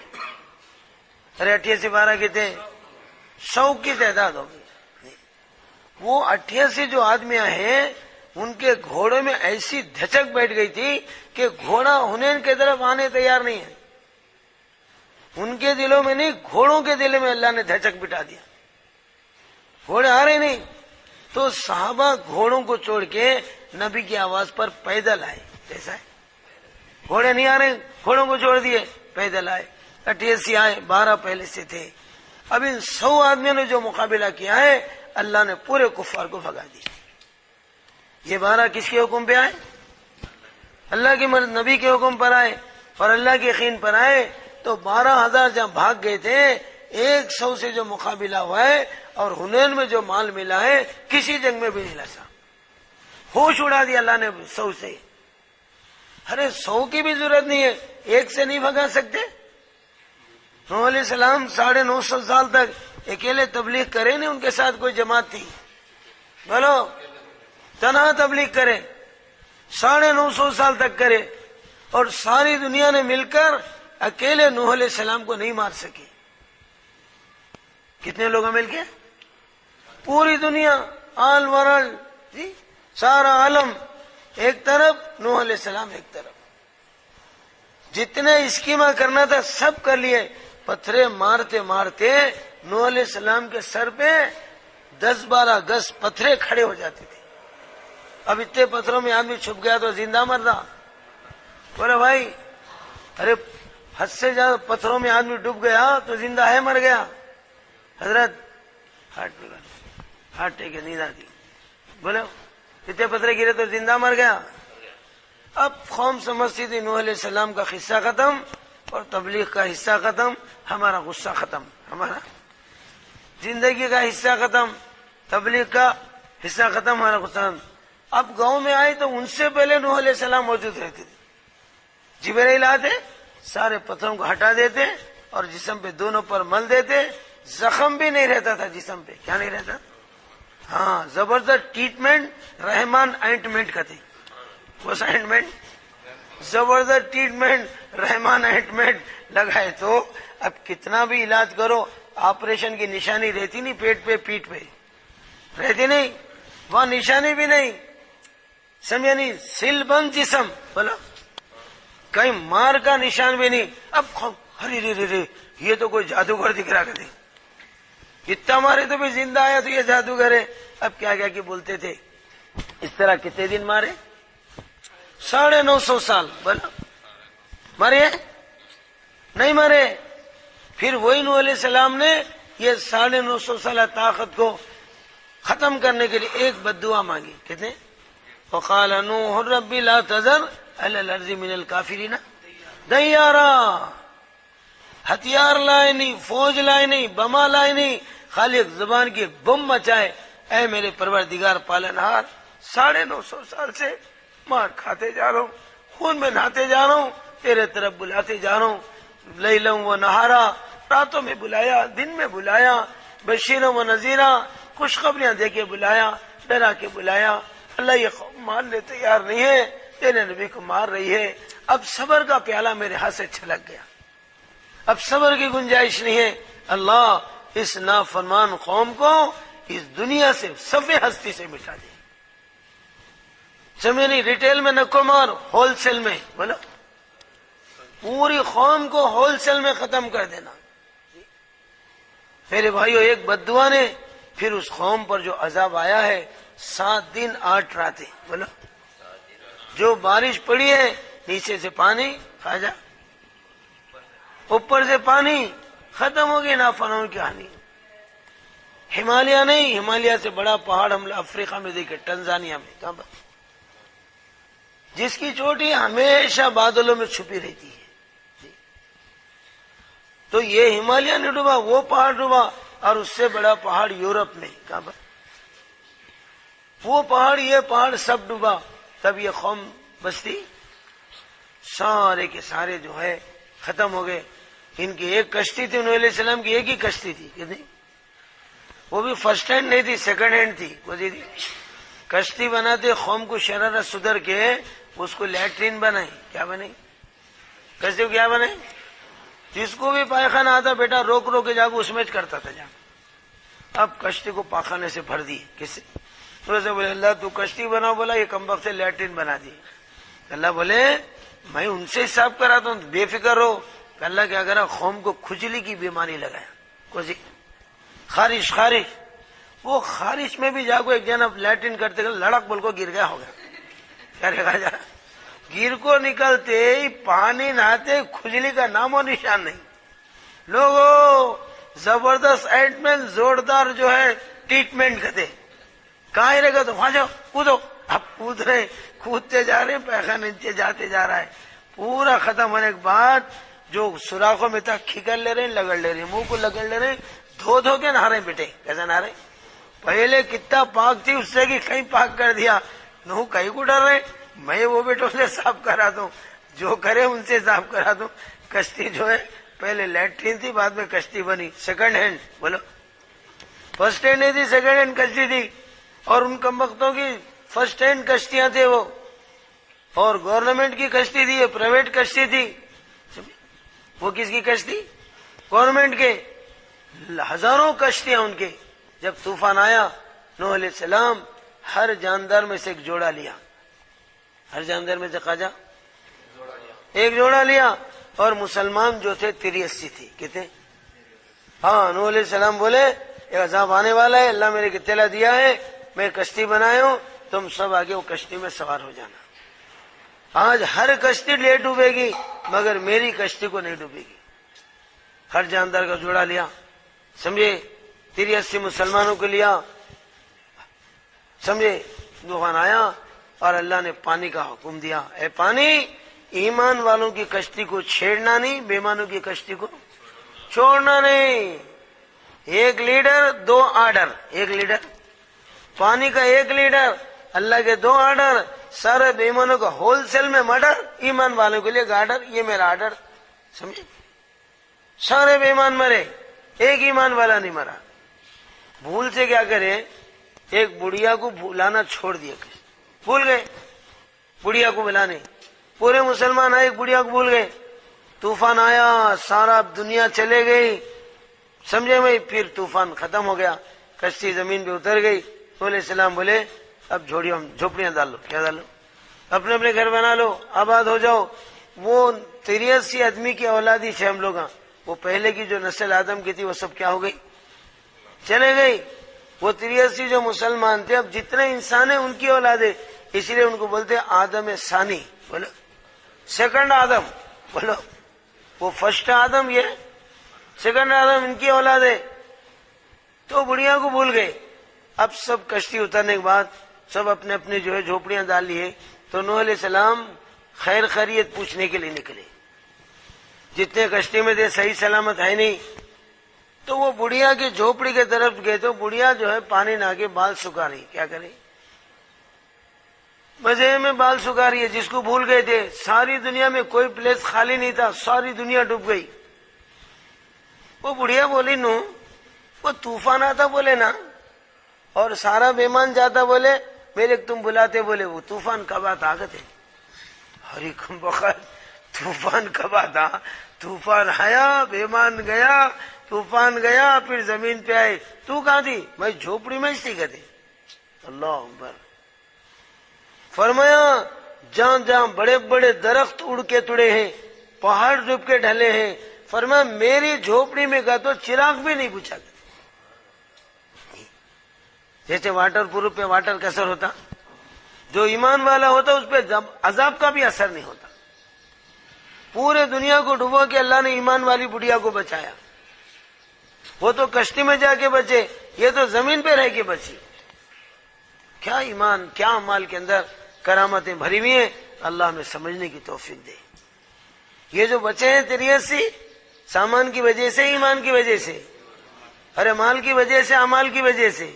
ارے 88 12 کتنے، 100 کی تعداد ہوگی۔ وہ 88 جو آدمی ہیں ان کے گھوڑے میں ایسی دھچک بیٹھ گئی تھی کہ گھوڑا حنین کی طرف آنے تیار نہیں ہے، ان کے دلوں میں نہیں، گھوڑوں کے دلوں میں اللہ نے دھچک بٹھا دیا۔ گھوڑے آ رہے نہیں، تو صحابہ گھوڑوں کو چھوڑ کے نبی کی آواز پر پیدل آئے. ایسا ہے، گھوڑے نہیں آ رہے، گھوڑوں کو چھوڑ دیے، پیدل آئے. 88 آئے، 12 پہلے سے تھے. اب ان 100 آدمیوں نے جو مقابلہ کیا ہے، اللہ نے پورے کفار کو بھگا دیا. یہ 12 کس کے حکم پہ آئے؟ اللہ کے نبی کے حکم پر آئے اور اللہ کے یقین پر آئے. تو 12,000 جہاں بھاگ گئے تھے، 100 سے جو مقابلہ ہوا ہے اور حنین میں جو مال ملا ہے، کسی جنگ میں بھی نہیں لسا. ہوش اڑا دیا اللہ نے 100 سے. ارے 100 کی بھی ضرورت نہیں ہے، ایک سے نہیں بھگا سکتے. نوح علیہ السلام 950 سال تک اکیلے تبلیغ کرے نہیں، ان کے ساتھ کوئی جماعت تھی؟ بولو، تنہا تبلیغ کرے، 950 سال تک کرے، اور ساری دنیا نے مل کر اکیلے نوح علیہ السلام کو نہیں مار سکے. کتنے لوگ مل کے؟ پوری دنیا، آل ورلڈ، جی سارا عالم ایک طرف، نوح علیہ السلام ایک طرف. جتنے اسکیما کرنا تھا سب کر لیے. پتھرے مارتے مارتے نوح علیہ السلام کے سر پہ 10-12 گز پتھرے کھڑے ہو جاتے تھے. اب اتنے پتھروں میں آدمی چھپ گیا تو زندہ مر رہا. بولے بھائی، ارے حد سے زیادہ پتھروں میں آدمی ڈوب گیا تو زندہ ہے مر گیا؟ حضرت ہارٹ ٹیک نیند آتی. بولے اتنے پتھرے گرے تو زندہ مر گیا. اب قوم سمجھتی تھی نوح علیہ السلام کا قصہ ختم اور تبلیغ کا حصہ ختم، ہمارا غصہ ختم، ہمارا زندگی کا حصہ ختم، تبلیغ کا حصہ ختم، ہمارا غصہ ختم. اب گاؤں میں آئے تو ان سے پہلے نوح علیہ السلام موجود رہتے تھے. جبرائیل آتے، سارے پتھروں کو ہٹا دیتے اور جسم پہ دونوں پر مل دیتے. زخم بھی نہیں رہتا تھا جسم پہ. کیا نہیں رہتا؟ ہاں، زبردست ٹریٹمنٹ رحمان آئنٹمنٹ کا تھے. وہ آئنٹمنٹ زبردست ٹریٹمنٹ رحمان آئنٹمنٹ لگائے تو اب کتنا بھی علاج کرو، آپریشن کی نشانی رہتی نہیں پیٹ پہ، پیٹ پہ رہتی نہیں، وہاں نشانی بھی نہیں. سمجھا نہیں؟ سل بند جسم، بولو کہیں مار کا نشان بھی نہیں. اب ہری رے رے یہ تو کوئی جادوگر دکھ رہا کرتے، اتنا مارے تو بھی زندہ آیا تو یہ جادوگر ہے. اب کیا کیا کہ بولتے تھے. اس طرح کتنے دن مارے؟ 950 سال. بولا مرے نہیں مرے. پھر وہی نوح علیہ السلام نے یہ 950 سال طاقت کو ختم کرنے کے لیے ایک بددعا مانگی. کتنے؟ وقال نوح رب لا تذر علی الارض من الکافرین دیارا. ہتھیار لائے نہیں، فوج لائے نہیں، بما لائے نہیں، خالی ایک زبان کی بم مچائے. اے میرے پروردگار پالنہار، 950 سال سے مار کھاتے جا رہا ہوں، خون میں نہاتے جا رہا ہوں، تیرے طرف بلاتے جا رہا ہوں. لیلا و نہارا، راتوں میں بلایا، دن میں بلایا، بشیر و نذیرہ، خوشخبریاں دے کے بلایا، ڈرا کے بلایا. اللہ یہ قوم ماننے تیار نہیں ہے، تیرے نبی کو مار رہی ہے. اب صبر کا پیالہ میرے ہاتھ سے چھلک گیا، اب صبر کی گنجائش نہیں ہے. اللہ اس نافرمان قوم کو اس دنیا سے صفحے ہستی سے مٹا دے. سمجھے نہیں؟ ریٹیل میں نکو مار، ہول سیل میں. بولو پوری قوم کو ہول سیل میں ختم کر دینا. میرے بھائیو، ایک بددعا نے پھر اس قوم پر جو عذاب آیا ہے، 7 دن 8 راتیں. بولو جو بارش پڑی ہے، نیچے سے پانی کھا جا، اوپر سے پانی، ختم ہو گئی نافرمانوں کی کہانی. ہمالیہ نہیں، ہمالیہ سے بڑا پہاڑ ہم افریقہ میں دیکھے، ٹنزانیہ میں، کہاں پر، جس کی چوٹی ہمیشہ بادلوں میں چھپی رہتی ہے. تو یہ ہمالیہ نہیں ڈوبا، وہ پہاڑ ڈوبا. اور اس سے بڑا پہاڑ یورپ میں، کہاں پر، وہ پہاڑ یہ پہاڑ سب ڈوبا. تب یہ قوم بستی سارے کے سارے جو ہے ختم ہو گئے. ان کی ایک کشتی تھی، نوح علیہ السلام کی ایک ہی کشتی تھی. کتنی؟ وہ بھی فرسٹ ہینڈ نہیں تھی، سیکنڈ ہینڈ تھی. وہ تھی کشتی بناتے قوم کو شرارت سدھر کے اس کو لیٹرین بنائی. کیا بنائی؟ کشتی کو کیا بنائی؟ جس کو بھی پائخانہ آتا بیٹا روک روک کے جا کے اس میں کرتا تھا جا. اب کشتی کو پاخانے سے بھر دی. کس سے؟ تو بولے اللہ تو کشتی بنا، بولا یہ کمبخت سے لیٹرین بنا دی. اللہ بولے میں ان سے حساب کراتا ہوں، بے فکر ہو. اللہ کیا کرا؟ قوم کو کھجلی کی بیماری لگایا. خارش وہ خارش میں بھی جا کو ایک جنا لیٹرین کرتے لڑک بول کو گر گیا ہوگا. کیا رکھا جا گر کو نکلتے ہی پانی نہاتے کھجلی کا نام و نشان نہیں. لوگوں زبردست آئنٹمنٹ زوردار جو ہے ٹریٹمنٹ کرتے. کہاں رہے گا تو وہاں جاؤ کودو. اب کود رہے کودتے جا رہے پیخانے نیچے جاتے جا رہا ہے. پورا ختم ہونے کے بعد جو سوراخوں میں تھا کھکر لے رہے لگڑ لے رہے منہ کو لگڑ لے رہے دھو دھو کے نہا رہے بیٹے. کیسا نہا رہے؟ پہلے کتنا پاک تھی اس سے کہ کہیں پاک کر دیا. نو کہیں کو ڈر رہے میں وہ بیٹوں سے صاف کرا دوں جو کرے ان سے صاف کرا دوں. کشتی جو ہے پہلے لیٹرین تھی بعد میں کشتی بنی. سیکنڈ ہینڈ بولو فرسٹ ہینڈ نہیں تھی سیکنڈ ہینڈ کشتی تھی. اور ان کمبختوں کی فرسٹ ہینڈ کشتیاں تھے وہ. اور گورنمنٹ کی کشتی تھی یہ پرائیویٹ کشتی تھی. وہ کس کی کشتی؟ گورنمنٹ کے. ہزاروں کشتیاں ان کے. جب طوفان آیا نوح علیہ السلام ہر جاندار میں سے ایک جوڑا لیا. ہر جاندار میں سے خواجہ ایک جوڑا لیا. اور مسلمان جو تھے 83 تھے. کتنے؟ ہاں نوح علیہ السلام بولے ایک عذاب آنے والا ہے اللہ میرے کو اطلاع دیا ہے میں کشتی بنایا ہوں تم سب آگے وہ کشتی میں سوار ہو جانا. آج ہر کشتی لے ڈوبے گی مگر میری کشتی کو نہیں ڈوبے گی. ہر جاندار کا جوڑا لیا سمجھے. 83 مسلمانوں کو لیا سمجھے. طوفان آیا اور اللہ نے پانی کا حکم دیا اے پانی ایمان والوں کی کشتی کو چھیڑنا نہیں بےمانوں کی کشتی کو چھوڑنا نہیں. ایک لیڈر 2 آرڈر. ایک لیڈر پانی کا ایک لیڈر اللہ کے 2 آرڈر. سارے بےمانوں کا ہول سیل میں مرڈر ایمان والوں کے لیے آرڈر. یہ میرا آرڈر سمجھے. سارے بےمان مرے ایک ایمان والا نہیں مرا. بھول سے کیا کرے ایک بڑھیا کو بلانا چھوڑ دیا. بھول گئے بڑھیا کو بلانے. پورے مسلمان آئے ایک بڑھیا کو بھول گئے. طوفان آیا سارا دنیا چلے گئی سمجھے میں. پھر طوفان ختم ہو گیا کشتی زمین پہ اتر گئی. علیہ السلام بولے اب جھوپڑیاں ڈال لو. کیا ڈال لو؟ اپنے اپنے گھر بنا لو آباد ہو جاؤ. وہ 83 آدمی کی اولادی تھے ہم لوگ. وہ پہلے کی جو نسل آدم کی تھی وہ سب کیا ہو گئی چلے گئی. وہ 83 جو مسلمان تھے اب جتنے انسان ہیں ان کی اولادیں اس لیے ان کو بولتے آدم ثانی. بولو سیکنڈ آدم. بولو وہ فرسٹ آدم یہ سیکنڈ آدم ان کی اولادیں. تو بڑھیا کو بھول گئے. اب سب کشتی اترنے کے بعد سب اپنے اپنے جو ہے جھوپڑیاں ڈال لیے. تو نوح علیہ السلام خیر خیریت پوچھنے کے لیے نکلے. جتنے کشتی میں تھے صحیح سلامت ہے نہیں. تو وہ بڑھیا کی جھوپڑی کے طرف گئے تو بڑھیا جو ہے پانی نہ کے بال سکھا رہی. کیا کرے مزے میں بال سکھا رہی ہے. جس کو بھول گئے تھے ساری دنیا میں کوئی پلیس خالی نہیں تھا ساری دنیا ڈوب گئی. وہ بڑھیا بولی نو وہ طوفان آتا بولے نا اور سارا بیمان جاتا بولے میرے تم بلاتے بولے وہ طوفان کب آتا آگے تھے. ہری کم بخار طوفان کب آتا. طوفان آیا بیمان گیا طوفان گیا پھر زمین پہ آئے. تو کہاں تھی؟ میں جھوپڑی میں ہی کہتے. اللہ اکبر. فرمایا جہاں جہاں بڑے بڑے درخت اڑ کے تڑے ہیں پہاڑ ڈوب کے ڈھلے ہیں فرمایا میری جھوپڑی میں گیا تو چراغ بھی نہیں بجھا. جیسے واٹر پروف پہ واٹر کا اثر ہوتا جو ایمان والا ہوتا اس پہ عذاب کا بھی اثر نہیں ہوتا. پورے دنیا کو ڈبو کے اللہ نے ایمان والی بڑھیا کو بچایا. وہ تو کشتی میں جا کے بچے یہ تو زمین پہ رہ کے بچی. کیا ایمان کیا اعمال کے اندر کرامتیں بھری ہوئی ہیں. اللہ ہمیں سمجھنے کی توفیق دے. یہ جو بچے ہیں 83 سامان کی وجہ سے ایمان کی وجہ سے ارے مال کی وجہ سے اعمال کی وجہ سے.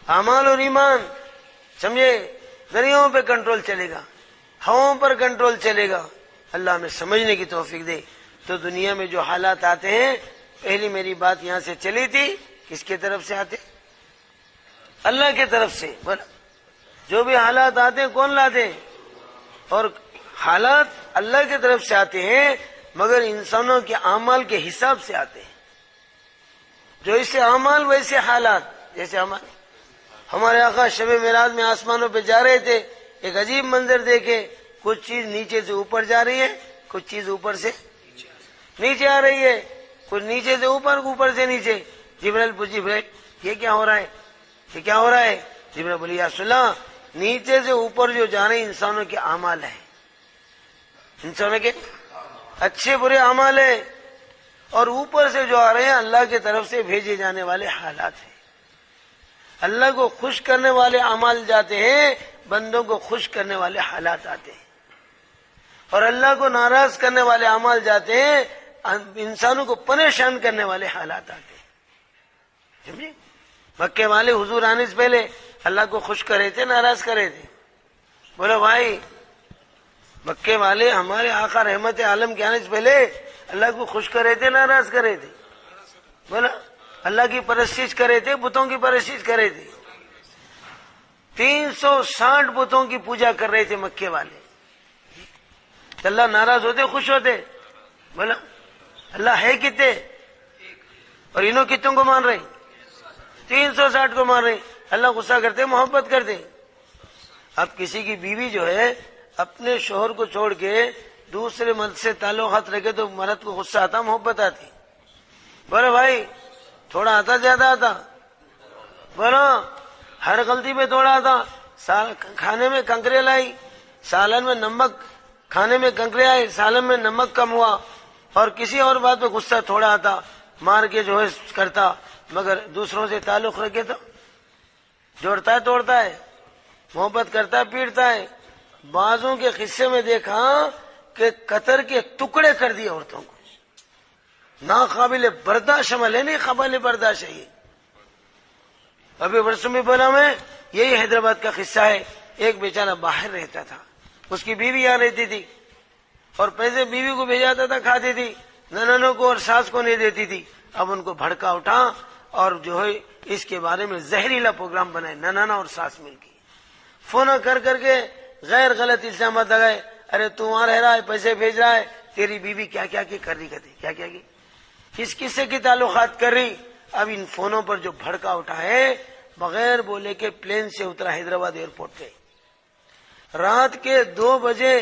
اعمال اور ایمان سمجھے دریاؤں پہ کنٹرول چلے گا ہواؤں پر کنٹرول چلے گا. اللہ ہمیں سمجھنے کی توفیق دے. تو دنیا میں جو حالات آتے ہیں پہلی میری بات یہاں سے چلی تھی کس کی طرف سے آتے؟ اللہ کی طرف سے. بولا جو بھی حالات آتے ہیں کون لاتے ہیں؟ اور حالات اللہ کی طرف سے آتے ہیں مگر انسانوں کے اعمال کے حساب سے آتے ہیں. جو اسے اعمال ویسے حالات. جیسے ہمارے آقا شب معراج میں آسمانوں پہ جا رہے تھے ایک عجیب منظر دیکھے. کچھ چیز نیچے سے اوپر جا رہی ہے کچھ چیز اوپر سے نیچے آ رہی ہے کچھ نیچے سے اوپر اوپر سے نیچے. جبرائیل پوچھی بھائی یہ کیا ہو رہا ہے؟ کہ کیا ہو رہا ہے؟ جبرائیل بولی یا رسول اللہ نیچے سے اوپر جو جا رہے ہیں انسانوں کے اعمال ہیں، انسانوں کے اچھے برے اعمال ہیں، اور اوپر سے جو آ رہے ہیں اللہ کی طرف سے بھیجے جانے والے حالات ہیں۔ اللہ کو خوش کرنے والے اعمال جاتے ہیں، بندوں کو خوش کرنے والے حالات آتے ہیں، اور اللہ کو ناراض کرنے والے اعمال جاتے ہیں، انسانوں کو پریشان کرنے والے حالات آتے ہیں۔ سمجھے؟ مکے والے حضور آنے سے پہلے اللہ کو خوش کرے تھے، ناراض کرے تھے؟ بولو بھائی، مکے والے ہمارے آقا رحمت عالم کے آنے سے پہلے اللہ کو خوش کرے تھے، ناراض کرے تھے؟ بولا اللہ کی پرستش کرے تھے، بتوں کی پرستش کرے تھے؟ 360 بتوں کی پوجا کر رہے تھے مکے والے، تو اللہ ناراض ہوتے خوش ہوتے؟ بولا اللہ ہے کتنے، اور انہوں کتوں کو مان رہے؟ 360 کو مان رہے۔ اللہ غصہ کرتے، محبت کرتے؟ اب کسی کی بیوی جو ہے اپنے شوہر کو چھوڑ کے دوسرے مرد سے تعلقات رکھے تو مرد کو غصہ آتا، محبت آتی؟ بولو بھائی، تھوڑا آتا زیادہ آتا؟ بولو ہر غلطی پہ تھوڑا آتا؟ کھانے میں کنکرے لائی، سالن میں نمک، کھانے میں کنکرے آئے، سالن میں نمک کم ہوا، اور کسی اور بات پہ غصہ تھوڑا آتا، مار کے جو ہے کرتا، مگر دوسروں سے تعلق رکھے تو جوڑتا ہے، توڑتا ہے، محبت کرتا ہے، پیڑتا ہے۔ بعضوں کے قصے میں دیکھا کہ قطر کے ٹکڑے کر دیے عورتوں کو، ناقابل برداشت عمل ہے، نہیں قابل برداشت ہے یہ۔ ابھی برسوں میں بولا میں، یہی حیدرآباد کا قصہ ہے، ایک بیچارہ باہر رہتا تھا، اس کی بیوی یہاں رہتی تھی، اور پیسے بیوی کو بھیجاتا تھا، کھاتی تھی، ننانوں کو اور ساس کو نہیں دیتی تھی۔ اب ان کو بھڑکا اٹھا اور جو ہے اس کے بارے میں زہریلا پروگرام بنائے، ننانا اور ساس مل کے فون کر کر کے غیر غلط الزامات لگائے، ارے تو وہاں رہ رہا ہے، پیسے بھیج رہا ہے، تیری بیوی کیا کیا کی کر رہی، کہتے کیا کیا کی، کس کس سے کی تعلقات کر رہی۔ اب ان فونوں پر جو بھڑکا اٹھا ہے، بغیر بولے کے پلین سے اترا حیدرآباد ایئرپورٹ پہ، رات کے 2 بجے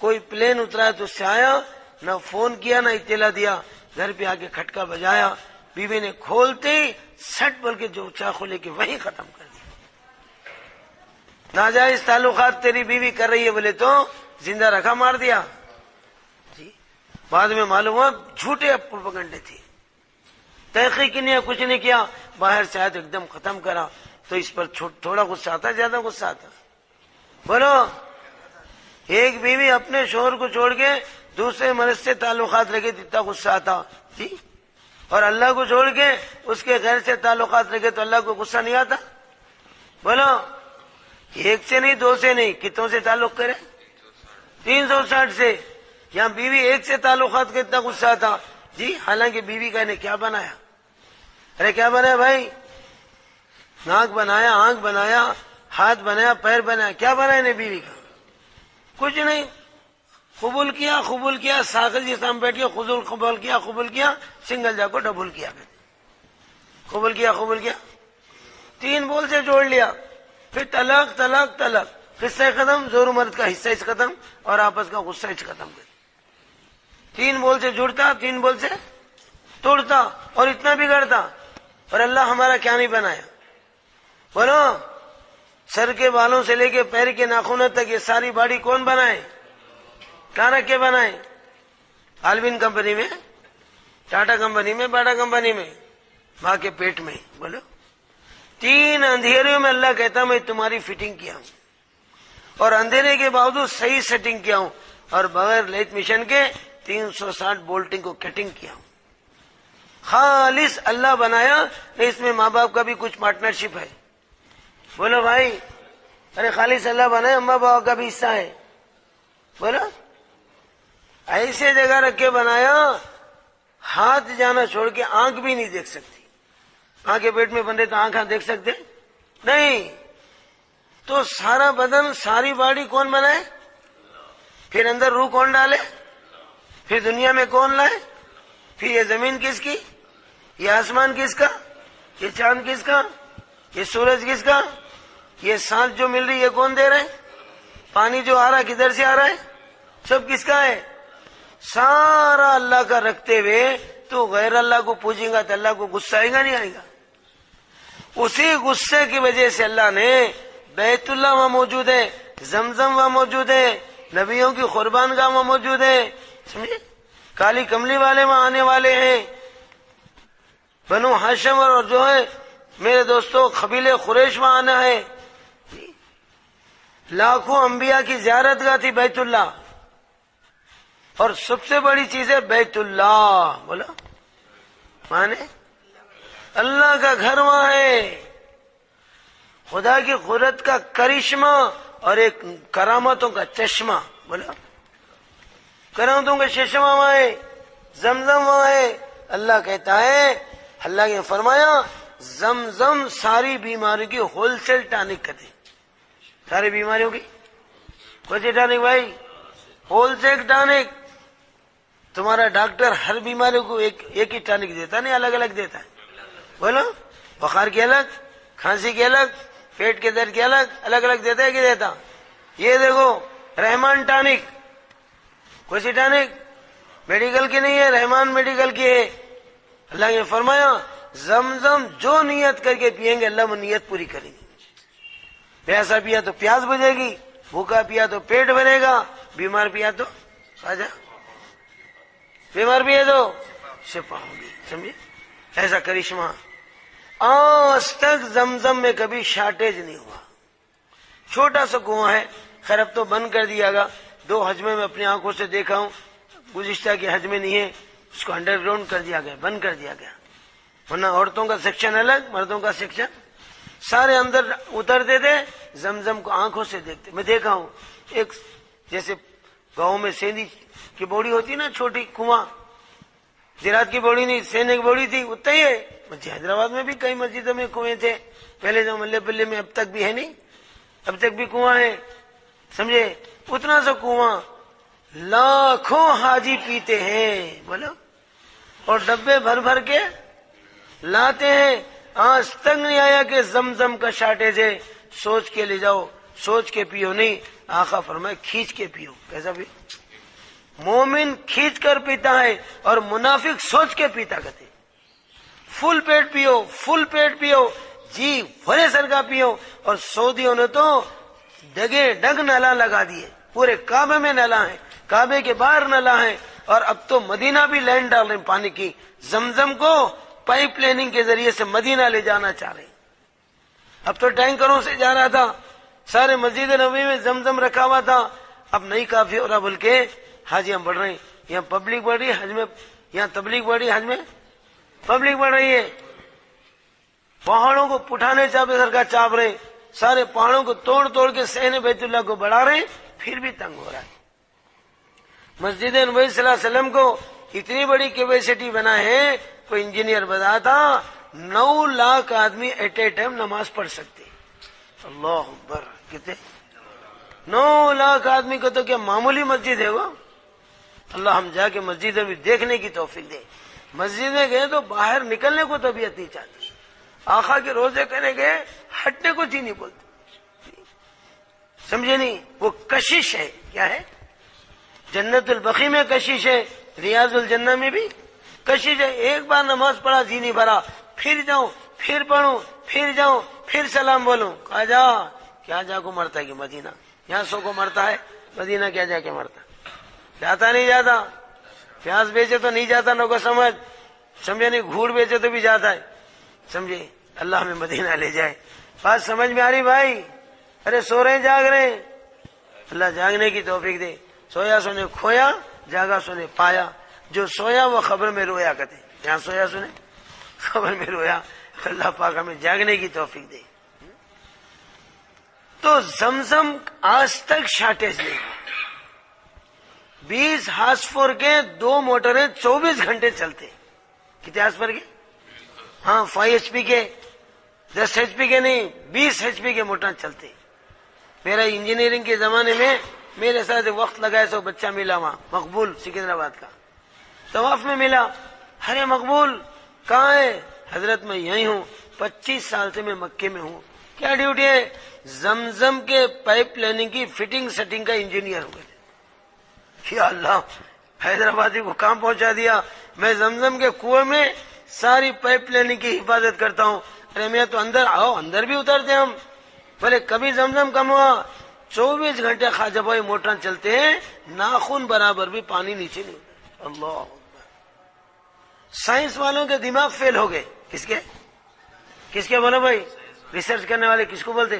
کوئی پلین اترا تو اس سے آیا، نہ فون کیا نہ اطلاع دیا، گھر پہ آ کے کھٹکا بجایا، بیوی نے کھولتے ہی سٹ بول کے جو چاقو لے کے وہیں ختم کر دیا۔ ناجائز تعلقات تیری بیوی کر رہی ہے بولے تو زندہ رکھا، مار دیا جی۔ بعد میں معلوم ہوا جھوٹے پروپیگنڈے تھے، تحقیق نہیں، کچھ نہیں کیا، باہر سے آیا تو ایک دم ختم کرا۔ تو اس پر تھوڑا غصہ آتا، زیادہ غصہ آتا؟ بولو ایک بیوی اپنے شوہر کو چھوڑ کے دوسرے مرد سے تعلقات رکھے تو اتنا غصہ آتا جی، اور اللہ کو چھوڑ کے اس کے غیر سے تعلقات رکھے تو اللہ کو غصہ نہیں آتا؟ بولو ایک سے نہیں، 2 سے نہیں، کتنوں سے تعلق کرے؟ 360 سے۔ یہاں بیوی ایک سے تعلقات کا اتنا غصہ آتا جی، حالانکہ بیوی کا نے کیا بنایا؟ ارے کیا بنایا بھائی؟ ناک بنایا، آنکھ بنایا، ہاتھ بنایا، پیر بنایا، کیا بنایا نے بیوی کا؟ کچھ نہیں۔ قبول کیا، ساقل جی سامنے بیٹھ کے قبول کیا، سنگل جا کو ڈبل کیا، قبول کیا، 3 بول سے جوڑ لیا، پھر طلاق، قصہ ختم، زور مرد کا حصہ ختم، اور آپس کا غصہ ختم کر۔ 3 بول سے جڑتا، 3 بول سے توڑتا، اور اتنا بگڑتا، اور اللہ ہمارا کیا نہیں بنایا؟ بولو سر کے بالوں سے لے کے پیر کے ناخنوں تک یہ ساری باڈی کون بنائے؟ کہاں رکھ کے بنائے؟ آلوین کمپنی میں، ٹاٹا کمپنی میں، باٹا کمپنی میں، ماں کے پیٹ میں۔ بولو 3 اندھیروں میں اللہ کہتا میں تمہاری فٹنگ کیا ہوں، اور اندھیرے کے باوجود صحیح سیٹنگ کیا ہوں، اور بغیر لیت مشین کے 360 بولٹنگ کو کٹنگ کیا ہوں۔ خالص اللہ بنایا، اس میں ماں باپ کا بھی کچھ پارٹنرشپ ہے۔ بولو بھائی، ارے خالص اللہ بنایا، ماں باپ کا بھی حصہ ہے۔ بولو ایسے جگہ رکھ کے بنایا، ہاتھ جانا چھوڑ کے آنکھ بھی نہیں دیکھ سکتی۔ آنکھ کے پیٹ میں بندے تو آنکھ دیکھ سکتے نہیں، تو سارا بدن، ساری باڈی کون بنائے؟ پھر اندر روح کون ڈالے؟ پھر دنیا میں کون لائے؟ پھر یہ زمین کس کی؟ یہ آسمان کس کا؟ یہ چاند کس کا؟ یہ سورج کس کا؟ یہ سانس جو مل رہی ہے کون دے رہے ہیں؟ پانی جو آ رہا ہے کدھر سے آ رہا ہے؟ سب کس کا ہے؟ سارا اللہ کا رکھتے ہوئے تو غیر اللہ کو پوجیں گا تو اللہ کو غصہ آئے گا نہیں آئے گا؟ اسی غصے کی وجہ سے اللہ نے بیت اللہ وہاں موجود ہے، زمزم وہاں موجود ہے، نبیوں کی قربان گاہ وہاں موجود ہے، سمجھے، کالی کملی والے وہاں آنے والے ہیں، بنو ہاشم اور جو ہے میرے دوستوں قبیلے قریش وہاں آنا ہے، لاکھوں انبیاء کی زیارت گاہ تھی بیت اللہ، اور سب سے بڑی چیز ہے بیت اللہ، بولا مانے اللہ کا گھر وہاں ہے، خدا کی قدرت کا کرشمہ اور ایک کرامتوں کا چشمہ، بولا کرامتوں کا چشمہ وہاں ہے، زمزم وہاں ہے۔ اللہ کہتا ہے، اللہ نے فرمایا زمزم ساری بیماریوں کی ہول سیل ٹانک کرتے، ساری بیماریوں کی کون سی ٹانک بھائی؟ ہول سیل ٹانک۔ تمہارا ڈاکٹر ہر بیماری کو ایک ہی ٹانک دیتا نہیں، الگ الگ دیتا ہے، بولو بخار کی الگ، کھانسی کی الگ، پیٹ کے درد کی الگ الگ الگ دیتا ہے کہ دیتا؟ یہ دیکھو رحمان ٹانک، کون سی ٹانک؟ میڈیکل کی نہیں ہے، رحمان میڈیکل کی ہے۔ اللہ نے فرمایا زمزم جو نیت کر کے پیئیں گے اللہ وہ نیت پوری کریں گے، پیاسا پیا تو پیاس بجھے گی، بھوکا پیا تو پیٹ بھرے گا، بیمار پیا تو آجا بیمار بھی ہے تو شفا ہوگی، سمجھے؟ ایسا کرشمہ آج تک زمزم میں کبھی شارٹیج نہیں ہوا۔ چھوٹا سا کنواں ہے، خیر اب تو بند کر دیا گا، 2 حج میں اپنی آنکھوں سے دیکھا ہوں، گزشتہ کے حج میں نہیں ہے، اس کو انڈر گراؤنڈ کر دیا گیا، بند کر دیا گیا، ورنہ عورتوں کا سیکشن الگ، مردوں کا سیکشن، سارے اندر اترتے تھے، زمزم کو آنکھوں سے دیکھتے۔ میں دیکھا ہوں ایک جیسے گاؤں میں سیندی کی بوڑی ہوتی نا، چھوٹی کنواں، زراعت کی بوڑی نہیں، سینے کی بوڑی تھی، اتنا ہی ہے۔ حیدرآباد میں بھی کئی مسجدوں میں کنویں تھے پہلے، جو ملے پلے میں، اب تک بھی ہے نہیں، اب تک بھی کنواں ہے، سمجھے؟ اتنا سا کنواں لاکھوں حاجی پیتے ہیں، بولو، اور ڈبے بھر بھر کے لاتے ہیں۔ آج تک نہیں آیا کہ زمزم کا شارٹیج ہے، سوچ کے لے جاؤ، سوچ کے پیو نہیں، آقا فرمائے کھینچ کے پیو۔ کیسا پیو؟ مومن کھینچ کر پیتا ہے اور منافق سوچ کے پیتا کرتے۔ فل پیٹ پیو، فل پیٹ پیو، جی بھرے سر کا پیو۔ اور سعودیوں نے تو ڈگے ڈگ نلا لگا دیے، پورے کعبے میں نلا ہے، کعبے کے باہر نلا ہے، اور اب تو مدینہ بھی لائن ڈال رہے ہیں پانی کی، زمزم کو پائپ لائننگ کے ذریعے سے مدینہ لے جانا چاہ رہے ہیں۔ اب تو ٹینکروں سے جا رہا تھا، سارے مسجد نبوی میں زمزم رکھا ہوا تھا، اب نہیں کافی ہو رہا، بلکہ حاجیاں بڑھ رہے ہیں، یہاں پبلک بڑھ رہی ہے حج میں، یہاں تبلیغ بڑھ رہی ہے حج میں پبلک بڑھ رہی ہے، پہاڑوں کو اٹھانے سرکار چاپ رہے ہیں، سارے پہاڑوں کو توڑ توڑ کے صحن بیت اللہ کو بڑھا رہے ہیں، پھر بھی تنگ ہو رہا ہے۔ مسجد نبوی صلی اللہ علیہ وسلم کو اتنی بڑی کیپیسٹی بنا ہے، کوئی انجینئر بتاتا 9 لاکھ آدمی ایٹ اے ٹائم نماز پڑھ سکتے۔ اللہ اکبر، کتنے 9 لاکھ آدمی کو تو کیا معمولی مسجد ہے وہ؟ اللہ ہم جا کے مسجد میں دیکھنے کی توفیق دے۔ مسجد میں گئے تو باہر نکلنے کو طبیعت نہیں چاہتی، آقا کے روزے کرنے گئے ہٹنے کو جی نہیں بولتے، سمجھے نہیں؟ وہ کشش ہے، کیا ہے؟ جنت البقیع میں کشش ہے، ریاض الجنہ میں بھی کشش ہے۔ ایک بار نماز پڑھا جی نہیں بھرا، پھر جاؤں، پھر پڑھوں، پھر جاؤں، پھر سلام بولوں، کہا جا کیا جا کو مرتا ہے کہ مدینہ، یہاں 100 کو مرتا ہے، مدینہ کیا جا کے مرتا؟ جاتا نہیں جاتا، پیاز بیچے تو نہیں جاتا، نو کو سمجھے نہیں، گھوڑ بیچے تو بھی جاتا ہے، سمجھے؟ اللہ ہمیں مدینہ لے جائے۔ بات سمجھ میں آ رہی بھائی؟ ارے سو رہے ہیں جاگ رہے ہیں، اللہ جاگنے کی توفیق دے۔ سویا سونے کھویا، جاگا سونے پایا، جو سویا وہ خبر میں رویا کرتے، یہاں سویا سونے خبر میں رویا، اللہ پاک ہمیں جاگنے کی توفیق دے۔ تو زمزم آج تک شارٹیج نہیں، 20 ہارس پاور کے 2 موٹریں 24 گھنٹے چلتے۔ کتنے ہارس پاور کے؟ ہاں 5 HP کے، 10 HP کے نہیں، 20 HP کے موٹر چلتے۔ میرا انجینئرنگ کے زمانے میں میرے ساتھ وقت لگایا، سو بچہ ملا وہاں مقبول سکندرآباد کا، طواف میں ملا، ارے مقبول کہاں ہے؟ حضرت میں یہی ہوں، 25 سال سے میں مکے میں ہوں۔ کیا ڈیوٹی ہے؟ زمزم کے پائپ لائننگ کی فٹنگ سیٹنگ کا انجینئر ہوئے۔ یا اللہ، حیدرآبادی کو کام پہنچا دیا۔ میں زمزم کے کنویں میں ساری پائپ لائننگ کی حفاظت کرتا ہوں، ارے میں تو اندر آؤ، اندر بھی اترتے ہم، بولے کبھی زمزم کم ہوا 24 گھنٹے خواجہ بھائی موٹر چلتے ہیں، ناخن برابر بھی پانی نیچے نہیں ہوتا۔ اللہ، سائنس والوں کے دماغ فیل ہو گئے۔ کس کے بولو بھائی؟ ریسرچ کرنے والے کس کو بولتے؟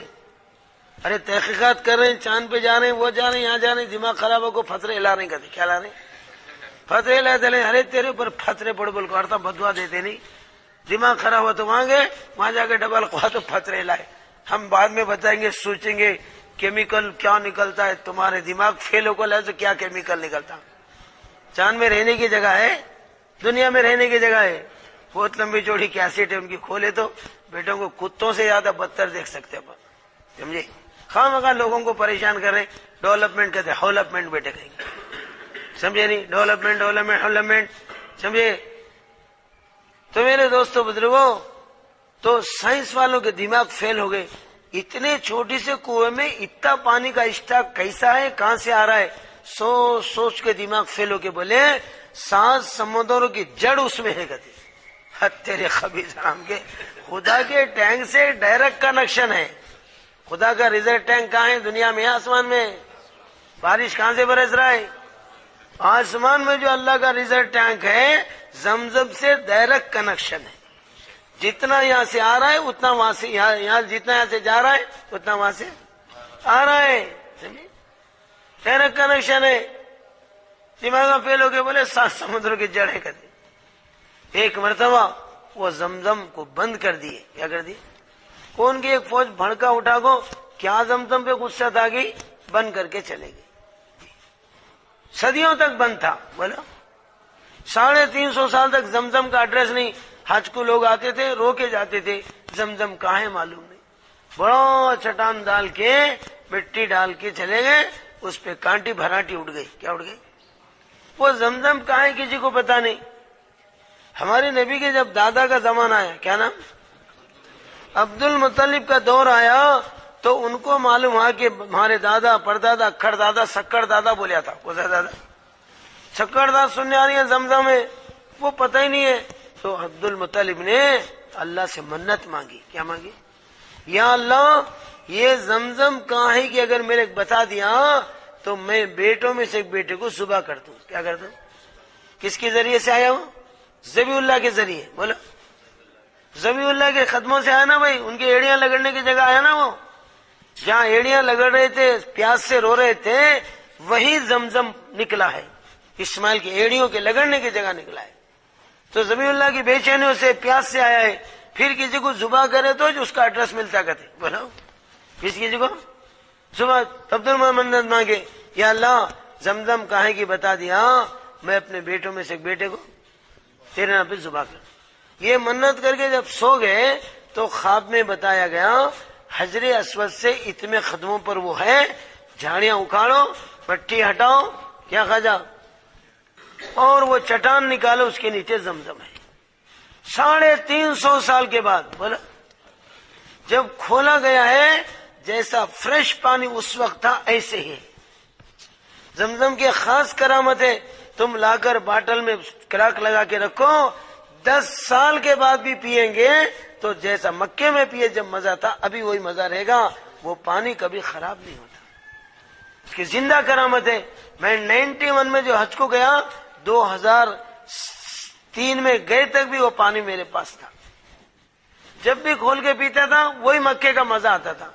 ارے تحقیقات کر رہے ہیں، چاند پہ جا رہے ہیں، وہ جا رہے ہیں، یہاں جا رہے ہیں، دماغ خراب ہو کو فترے ہلا رہے ہیں۔ کیا لا رہے ہیں؟ فترے لاتے لے، ارے تیرے اوپر فترے پڑ بول کو ہڑتا بدوا دیتے نہیں، دماغ خراب ہوا تو وہاں گئے، وہاں جا کے ڈبل خواہ تو فترے لائے۔ ہم بعد میں بتائیں گے، سوچیں گے کیمیکل کیا نکلتا ہے، تمہارے دماغ فیل ہو کو لائے تو کیا کیمیکل نکلتا۔ چاند میں رہنے کی جگہ ہے، دنیا میں رہنے کی جگہ ہے، بہت لمبی چوڑی کیسٹ ہے ان کی، کھولے تو بیٹوں کو کتوں سے زیادہ بدتر دیکھ سکتے ہیں، سمجھے؟ خواہ مخواہ لوگوں کو پریشان کر رہے ہیں، ڈیولپمنٹ کہتے ہیں، ہولپمنٹ بیٹے کہیں گے، سمجھے نہیں؟ ڈیولپمنٹ سمجھے؟ تو میرے دوستو بزرگوں، تو سائنس والوں کے دماغ فیل ہو گئے، اتنے چھوٹی سے کنویں میں اتنا پانی کا اسٹاک کیسا ہے، کہاں سے آ رہا ہے، سوچ کے دماغ فیل ہو کے بولے 7 سمندروں کی جڑ اس میں ہے۔ کہتے تیرے خبیث حرام کے، خدا کے ٹینک سے ڈائریکٹ کنیکشن ہے۔ خدا کا ریزرو ٹینک کہاں ہے؟ دنیا میں، آسمان میں۔ بارش کہاں سے برس رہا ہے؟ آسمان میں جو اللہ کا ریزرو ٹینک ہے، زمزم سے ڈائریکٹ کنیکشن ہے۔ جتنا یہاں سے آ رہا ہے اتنا وہاں سے، یہاں جتنا یہاں سے جا رہا ہے اتنا وہاں سے آ رہا ہے، ڈائریکٹ کنیکشن ہے۔ دماغ فیل ہو کے بولے 7 سمندروں کی جڑ ہے۔ کہتے ایک مرتبہ وہ زمزم کو بند کر دیے۔ کیا کر دیے؟ کون کی ایک فوج بھڑکا اٹھا کو، کیا زمزم پہ غصہ تھا گئی، بند کر کے چلے گئے۔ صدیوں تک بند تھا، بولو 350 سال تک زمزم کا ایڈریس نہیں۔ حج کو لوگ آتے تھے، رو کے جاتے تھے، زمزم کہاں ہے معلوم نہیں۔ بڑا چٹان ڈال کے، مٹی ڈال کے چلے گئے، اس پہ کانٹی بھراٹی اٹھ گئی۔ کیا اٹھ گئی؟ وہ زمزم کہاں ہے کسی کو پتا نہیں۔ ہمارے نبی کے جب دادا کا زمانہ آیا، کیا نام، عبد المطلب کا دور آیا، تو ان کو معلوم ہوا کہ ہمارے دادا، پردادا، اکھڑ دادا، سکڑ دادا بولیا تھا۔ کون سا دادا؟ سکڑ دادا سننے آ رہی ہے زمزم ہے، وہ پتہ ہی نہیں ہے۔ تو عبد المطلب نے اللہ سے منت مانگی۔ کیا مانگی؟ یا اللہ، یہ زمزم کہاں ہے کہ اگر میرے بتا دیا تو میں بیٹوں میں سے ایک بیٹے کو ذبح کر دوں۔ کیا کر دوں؟ کس کے ذریعے سے آیا ہوں؟ ذبیح اللہ کے ذریعے۔ بولو ذبیح اللہ کے قدموں سے آیا نا بھائی، ان کے ایڑیاں لگڑنے کی جگہ آیا نا، وہ جہاں ایڑیاں لگڑ رہے تھے، پیاس سے رو رہے تھے، وہی زمزم نکلا ہے، اسماعیل کی ایڑیوں کے لگڑنے کی جگہ نکلا ہے۔ تو ذبیح اللہ کی بے چینیوں سے، پیاس سے آیا ہے۔ پھر کسی کو ذبح کرے تو اس کا ایڈریس ملتا کہتے، بولو کسی کو ذبح۔ عبد المنت مانگے، یا اللہ زمزم کہاں کی بتا دیا، میں اپنے بیٹوں میں سے ایک بیٹے کو تیرے نام پہ ذبح کر۔ یہ منت کر کے جب سو گئے تو خواب میں بتایا گیا حجر اسود سے اتنے قدموں پر وہ ہے، جھاڑیاں اکھاڑو، مٹی ہٹاؤ، کیا خواجہ، اور وہ چٹان نکالو، اس کے نیچے زمزم ہے۔ 350 سال کے بعد بولا جب کھولا گیا ہے، جیسا فریش پانی اس وقت تھا ایسے ہی۔ زمزم کی خاص کرامت ہے، تم لا کر باٹل میں کراک لگا کے رکھو، 10 سال کے بعد بھی پیئیں گے تو جیسا مکے میں پیے جب مزہ تھا، ابھی وہی مزہ رہے گا۔ وہ پانی کبھی خراب نہیں ہوتا، اس کی زندہ کرامت ہے۔ میں 91 میں جو حج کو گیا، 2003 میں گئے تک بھی وہ پانی میرے پاس تھا، جب بھی کھول کے پیتا تھا وہی مکے کا مزہ آتا تھا۔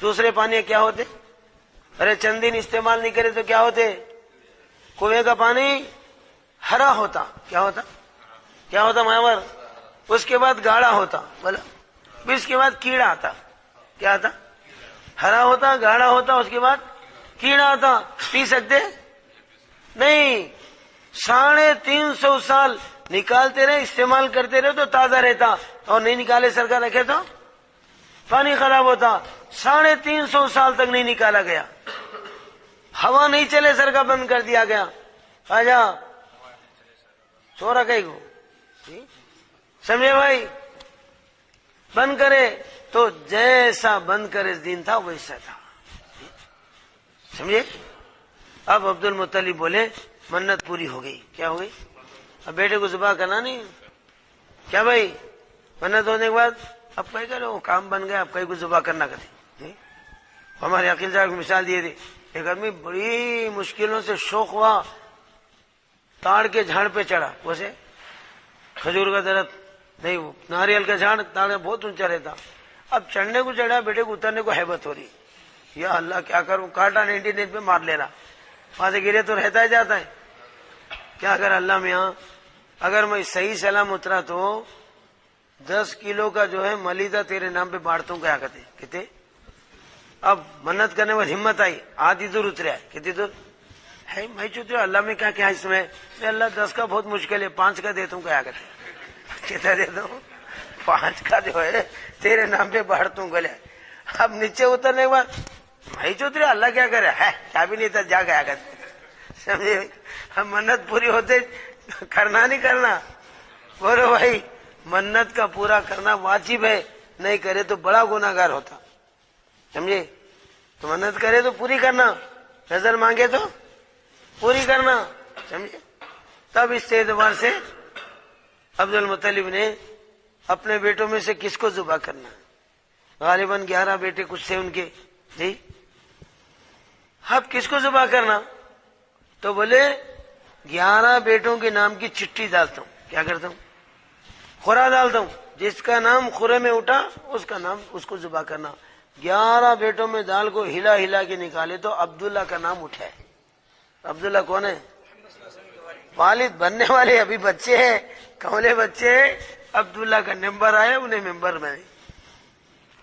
دوسرے پانی کیا ہوتے، ارے چند دن استعمال نہیں کرے تو کیا ہوتے، کنویں کا پانی ہرا ہوتا، کیا ہوتا، کیا ہوتا محمر، اس کے بعد گاڑھا ہوتا، بولا پھر اس کے بعد کیڑا آتا، کیا آتا، ہرا ہوتا، گاڑھا ہوتا، اس کے بعد کیڑا آتا۔ پی سکتے نہیں، 350 سال نکالتے رہے، استعمال کرتے رہے تو تازہ رہتا، اور نہیں نکالے سرکار رکھے تو پانی خراب ہوتا۔ 350 سال تک نہیں نکالا گیا، ہوا نہیں چلے سر کا بند کر دیا گیا۔ خواجہ چورا کہیں کو سمجھے بھائی، بند کرے تو جیسا بند کرے دن تھا ویسا تھا، سمجھے۔ اب عبد المطلب بولے منت پوری ہو گئی۔ کیا ہو گئی؟ اب بیٹے کو ذبح کرنا نہیں، کیا بھائی، منت ہونے کے بعد اب کہیں کرے وہ کام بن گیا، اب کہیں کو ذبح کرنا کرے. ہمارے عقیل صاحب مثال دیے تھے، ایک آدمی بڑی مشکلوں سے شوق ہوا، تاڑ کے جھاڑ پہ چڑھا. ویسے کھجور کا درخت نہیں، وہ ناریل کا جھاڑ تاڑ بہت اونچا رہتا. اب چڑھنے کو چڑھا، بیٹے کو اترنے کو ہیبت ہو رہی. یا اللہ کیا کروں، کاٹا 99 پہ مار لے رہا، وہاں سے گرے تو رہتا ہی جاتا ہے. کیا کر اللہ میاں، اگر میں صحیح سلام اترا تو 10 کلو کا جو ہے ملیدہ تیرے نام پہ بانٹتا ہوں. کیا کہتے کہتے اب منت کرنے میں ہمت آئی، آدھی دور اترے، کتنی دور ہے میں چترے. اللہ میں کیا اس میں اللہ 10 کا بہت مشکل ہے، 5 کا دیتا ہوں. کیا کہتے کتنا دیتا ہوں، 5 کا جو ہے تیرے نام پہ بانٹتا ہوں. گلے اب نیچے اترنے کے بعد میں چترے اللہ کیا کرے ہے، کیا بھی نہیں تھا جا گیا کرتے. سمجھے، ہم منت پوری ہوتے کرنا نہیں کرنا. بولو بھائی منت کا پورا کرنا واجب ہے، نہیں کرے تو بڑا گناہگار ہوتا. سمجھے، تو منت کرے تو پوری کرنا، نظر مانگے تو پوری کرنا. سمجھے، تب اس اعتبار سے عبد المطلب نے اپنے بیٹوں میں سے کس کو ذبح کرنا؟ غالباً 11 بیٹے کچھ تھے ان کے. جی اب کس کو ذبح کرنا؟ تو بولے 11 بیٹوں کے نام کی چٹھی ڈالتا ہوں. کیا کرتا ہوں؟ خورا ڈالتا ہوں. جس کا نام خورے میں اٹھا اس کا نام اس کو ذبح کرنا. 11 بیٹوں میں دال کو ہلا ہلا کے نکالے تو عبداللہ کا نام اٹھا ہے. عبداللہ کون ہے؟ والد بننے والے، ابھی بچے ہیں، کولے بچے ہیں. عبداللہ کا نمبر آیا، انہیں ممبر بنے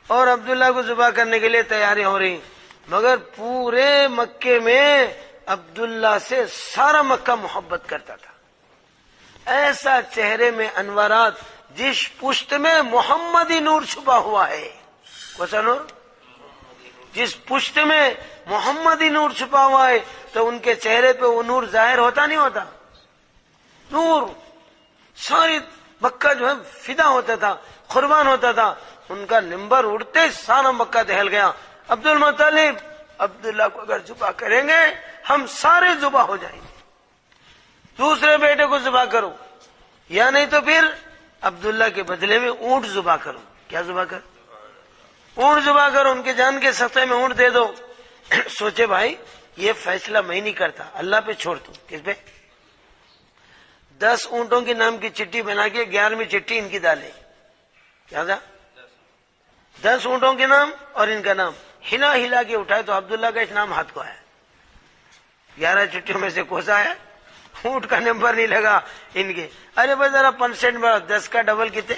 اور عبداللہ کو ذبح کرنے کے لیے تیاری ہو رہی. مگر پورے مکے میں عبداللہ سے سارا مکہ محبت کرتا تھا. ایسا چہرے میں انوارات، جس پشت میں محمدی نور چھپا ہوا ہے. کون نور؟ جس پشت میں محمدی نور چھپا ہوا ہے تو ان کے چہرے پہ وہ نور ظاہر ہوتا نہیں ہوتا؟ نور ساری مکہ جو ہے فدا ہوتا تھا، قربان ہوتا تھا. ان کا نمبر اڑتے سارا مکہ دہل گیا. عبد المطلب عبداللہ کو اگر ذبح کریں گے ہم سارے ذبح ہو جائیں گے، دوسرے بیٹے کو ذبح کرو، یا نہیں تو پھر عبداللہ کے بدلے میں اونٹ ذبح کرو. کیا ذبح کرو؟ اونٹ ذبح کرو، ان کے جان کے سطح میں اونٹ دے دو. سوچے بھائی یہ فیصلہ میں نہیں کرتا، اللہ پہ چھوڑ دوں. کس پہ؟ 10 اونٹوں کے نام کی چٹھی بنا کے 11ویں چٹھی ان کی ڈالے. کیا تھا؟ 10 اونٹوں کے نام اور ان کا نام ہلا ہلا کے اٹھائے تو عبداللہ کا اس نام ہاتھ کو آیا. 11 چٹھیوں میں سے کوسا آیا، اونٹ کا نمبر نہیں لگا ان کے. ارے بھائی ذرا 5% بڑھا، 10 کا ڈبل کتنے؟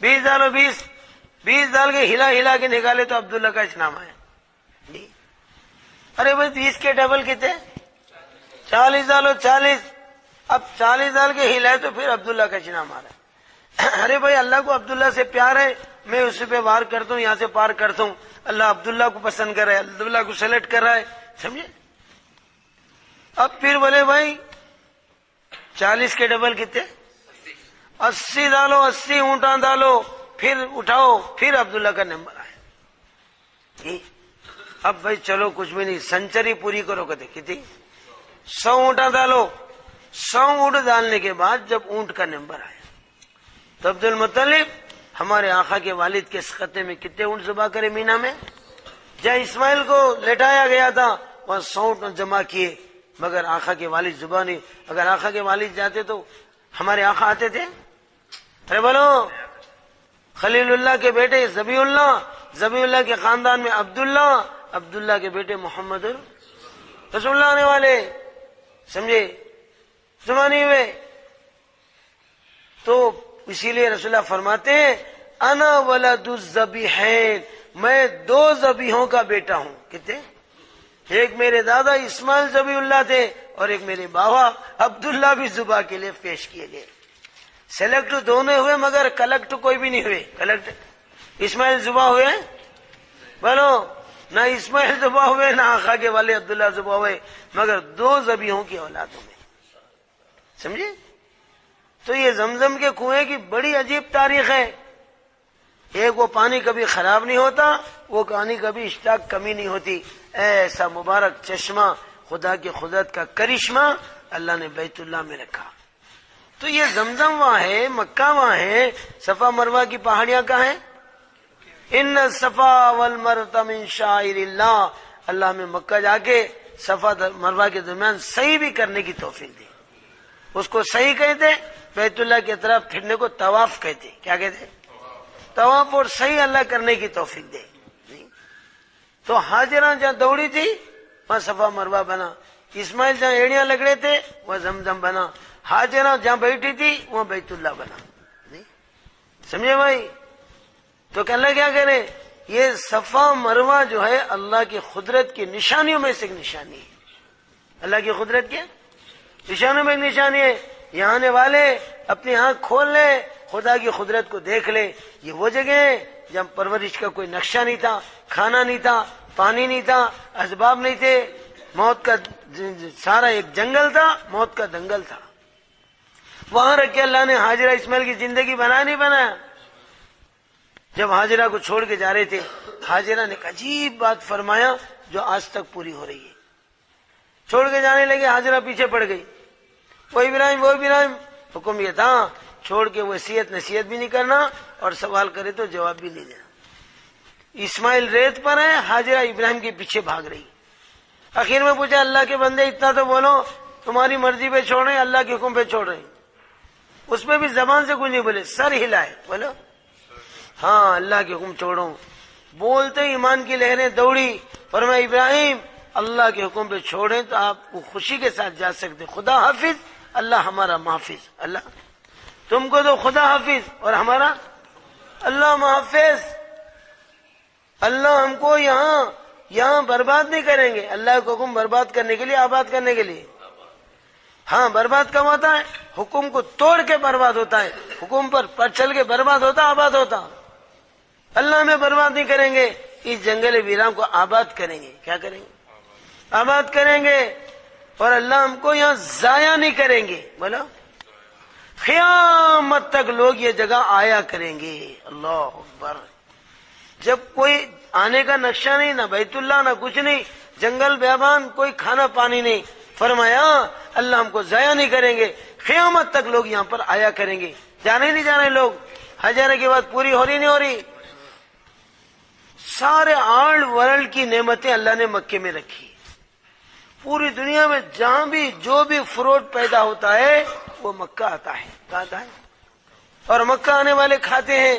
20 ڈالو. 20 ڈال کے ہلا ہلا کے نکالے تو عبداللہ کا اس نام آیا. ارے بھائی 20 کے ڈبل کتنے؟ 40 ڈالو. 40. اب 40 ڈال کے ہلائے تو پھر عبداللہ کا اس نام آ رہا ہے. ارے بھائی اللہ کو عبداللہ سے پیار ہے، میں اس پہ وار کرتا ہوں، یہاں سے پار کرتا ہوں. اللہ عبداللہ کو پسند کر رہا ہے، عبداللہ کو سلیکٹ کر رہا ہے. سمجھے؟ اب پھر بولے بھائی 40 کے ڈبل کتنے؟ 80 ڈالو. 80 اونٹاں ڈالو، پھر اٹھاؤ، پھر عبداللہ کا نمبر آیا. اب بھائی چلو کچھ بھی نہیں، سنچری پوری کرو. کہتے کتنی؟ 100 اونٹاں ڈالو. 100 اونٹ ڈالنے کے بعد جب اونٹ کا نمبر آیا تو عبد المطلب ہمارے آقا کے والد کے خطے میں کتنے اونٹ ذبح کرے مینا میں؟ جہاں اسماعیل کو لٹایا گیا تھا وہاں 100 اونٹ جمع کیے، مگر آقا کے والد ذبح نہیں. اگر آقا کے والد جاتے تو ہمارے آقا آتے تھے؟ ارے بولو، خلیل اللہ کے بیٹے ذبیح اللہ، ذبیح اللہ کے خاندان میں عبداللہ، عبداللہ کے بیٹے محمد رسول اللہ آنے والے. سمجھے؟ زمانے ہوئے. تو اسی لیے رسول اللہ فرماتے ہیں انا ولد الذبیحین، میں 2 ذبیحوں کا بیٹا ہوں. کتنے؟ ایک میرے دادا اسماعیل ذبیح اللہ تھے اور ایک میرے بابا عبداللہ بھی ذبح کے لیے پیش کیے گئے. سلیکٹ دونوں ہوئے مگر کلیکٹ کوئی بھی نہیں ہوئے. کلیکٹ اسماعیل ذبح ہوئے؟ بولو، نہ اسماعیل ذبح ہوئے نہ آقا کے والے عبداللہ ذبح ہوئے، مگر 2 ذبیحوں کی اولادوں میں. سمجھے؟ تو یہ زمزم کے کنویں کی بڑی عجیب تاریخ ہے. ایک وہ پانی کبھی خراب نہیں ہوتا، وہ پانی کبھی اشتاق کمی نہیں ہوتی. ایسا مبارک چشمہ، خدا کی قدرت کا کرشمہ اللہ نے بیت اللہ میں رکھا. تو یہ زمزم وہاں ہے، مکہ وہاں ہے، صفا مروہ کی پہاڑیاں کہاں ہیں؟ ان الصفا والمروہ من شعائر اللہ. اللہ میں مکہ جا کے صفا مروہ کے درمیان صحیح بھی کرنے کی توفیق دے. اس کو صحیح کہتے، بیت اللہ کی طرف پھرنے کو طواف کہتے. کیا کہتے؟ طواف. اور صحیح اللہ کرنے کی توفیق دے. تو ہاجرہ جہاں دوڑی تھی وہاں صفا مروہ بنا، اسماعیل جہاں ایڑیاں لگڑے تھے وہاں زمزم بنا، ہاجرہ جہاں بیٹھی تھی وہاں بیت اللہ بنا. سمجھے بھائی؟ تو کہ اللہ کیا کرے، یہ صفا مروہ جو ہے اللہ کی قدرت کی نشانیوں میں سے ایک نشانی ہے. اللہ کی قدرت کے نشانوں میں ایک نشانی ہے. یہاں آنے والے اپنی آنکھ کھول لے، خدا کی قدرت کو دیکھ لے. یہ وہ جگہ ہے جہاں پرورش کا کوئی نقشہ نہیں تھا، کھانا نہیں تھا، پانی نہیں تھا، اسباب نہیں تھے، موت کا سارا ایک جنگل تھا، موت کا دنگل تھا. وہاں رکھ کے اللہ نے ہاجرہ اسماعیل کی زندگی بنایا نہیں بنایا؟ جب ہاجرہ کو چھوڑ کے جا رہے تھے، ہاجرہ نے ایک عجیب بات فرمایا جو آج تک پوری ہو رہی ہے. چھوڑ کے جانے لگے، ہاجرہ پیچھے پڑ گئی. وہ ابراہیم، حکم یہ تھا چھوڑ کے وصیت نصیحت بھی نہیں کرنا اور سوال کرے تو جواب بھی نہیں دینا. اسماعیل ریت پر ہے، ہاجرہ ابراہیم کے پیچھے بھاگ رہی. آخر میں پوچھا اللہ کے بندے اتنا تو بولو، تمہاری مرضی پہ چھوڑ رہے ہیں اللہ کے حکم پہ چھوڑ رہے ہیں؟ اس میں بھی زبان سے کچھ نہیں بولے، سر ہلائے، بولو ہاں اللہ کے حکم چھوڑو. بولتے ایمان کی لہریں دوڑی. فرمایا ابراہیم اللہ کے حکم پہ چھوڑیں تو آپ کو خوشی کے ساتھ جا سکتے. خدا حافظ، اللہ ہمارا محافظ. اللہ تم کو تو خدا حافظ اور ہمارا اللہ محافظ. اللہ ہم کو یہاں برباد نہیں کریں گے. اللہ کا حکم برباد کرنے کے لیے، آباد کرنے کے لیے. ہاں برباد کب ہوتا ہے؟ حکم کو توڑ کے برباد ہوتا ہے. حکم پر چل کے برباد ہوتا، آباد ہوتا. اللہ ہمیں برباد نہیں کریں گے، اس جنگل ویران کو آباد کریں گے. کیا کریں گے؟ آباد کریں گے. اور اللہ ہم کو یہاں ضائع نہیں کریں گے. بولو قیامت تک لوگ یہ جگہ آیا کریں گے. اللہ اکبر. جب کوئی آنے کا نقشہ نہیں، نہ بیت اللہ نہ کچھ نہیں، جنگل بیابان، کوئی کھانا پانی نہیں، فرمایا اللہ ہم کو ضائع نہیں کریں گے، قیامت تک لوگ یہاں پر آیا کریں گے. جانے نہیں جانے لوگ. ہزارے کی بات پوری ہو رہی نہیں ہو رہی؟ سارے آل ورلڈ کی نعمتیں اللہ نے مکے میں رکھی. پوری دنیا میں جہاں بھی جو بھی فروٹ پیدا ہوتا ہے وہ مکہ آتا ہے. کہاں آتا ہے؟ اور مکہ آنے والے کھاتے ہیں.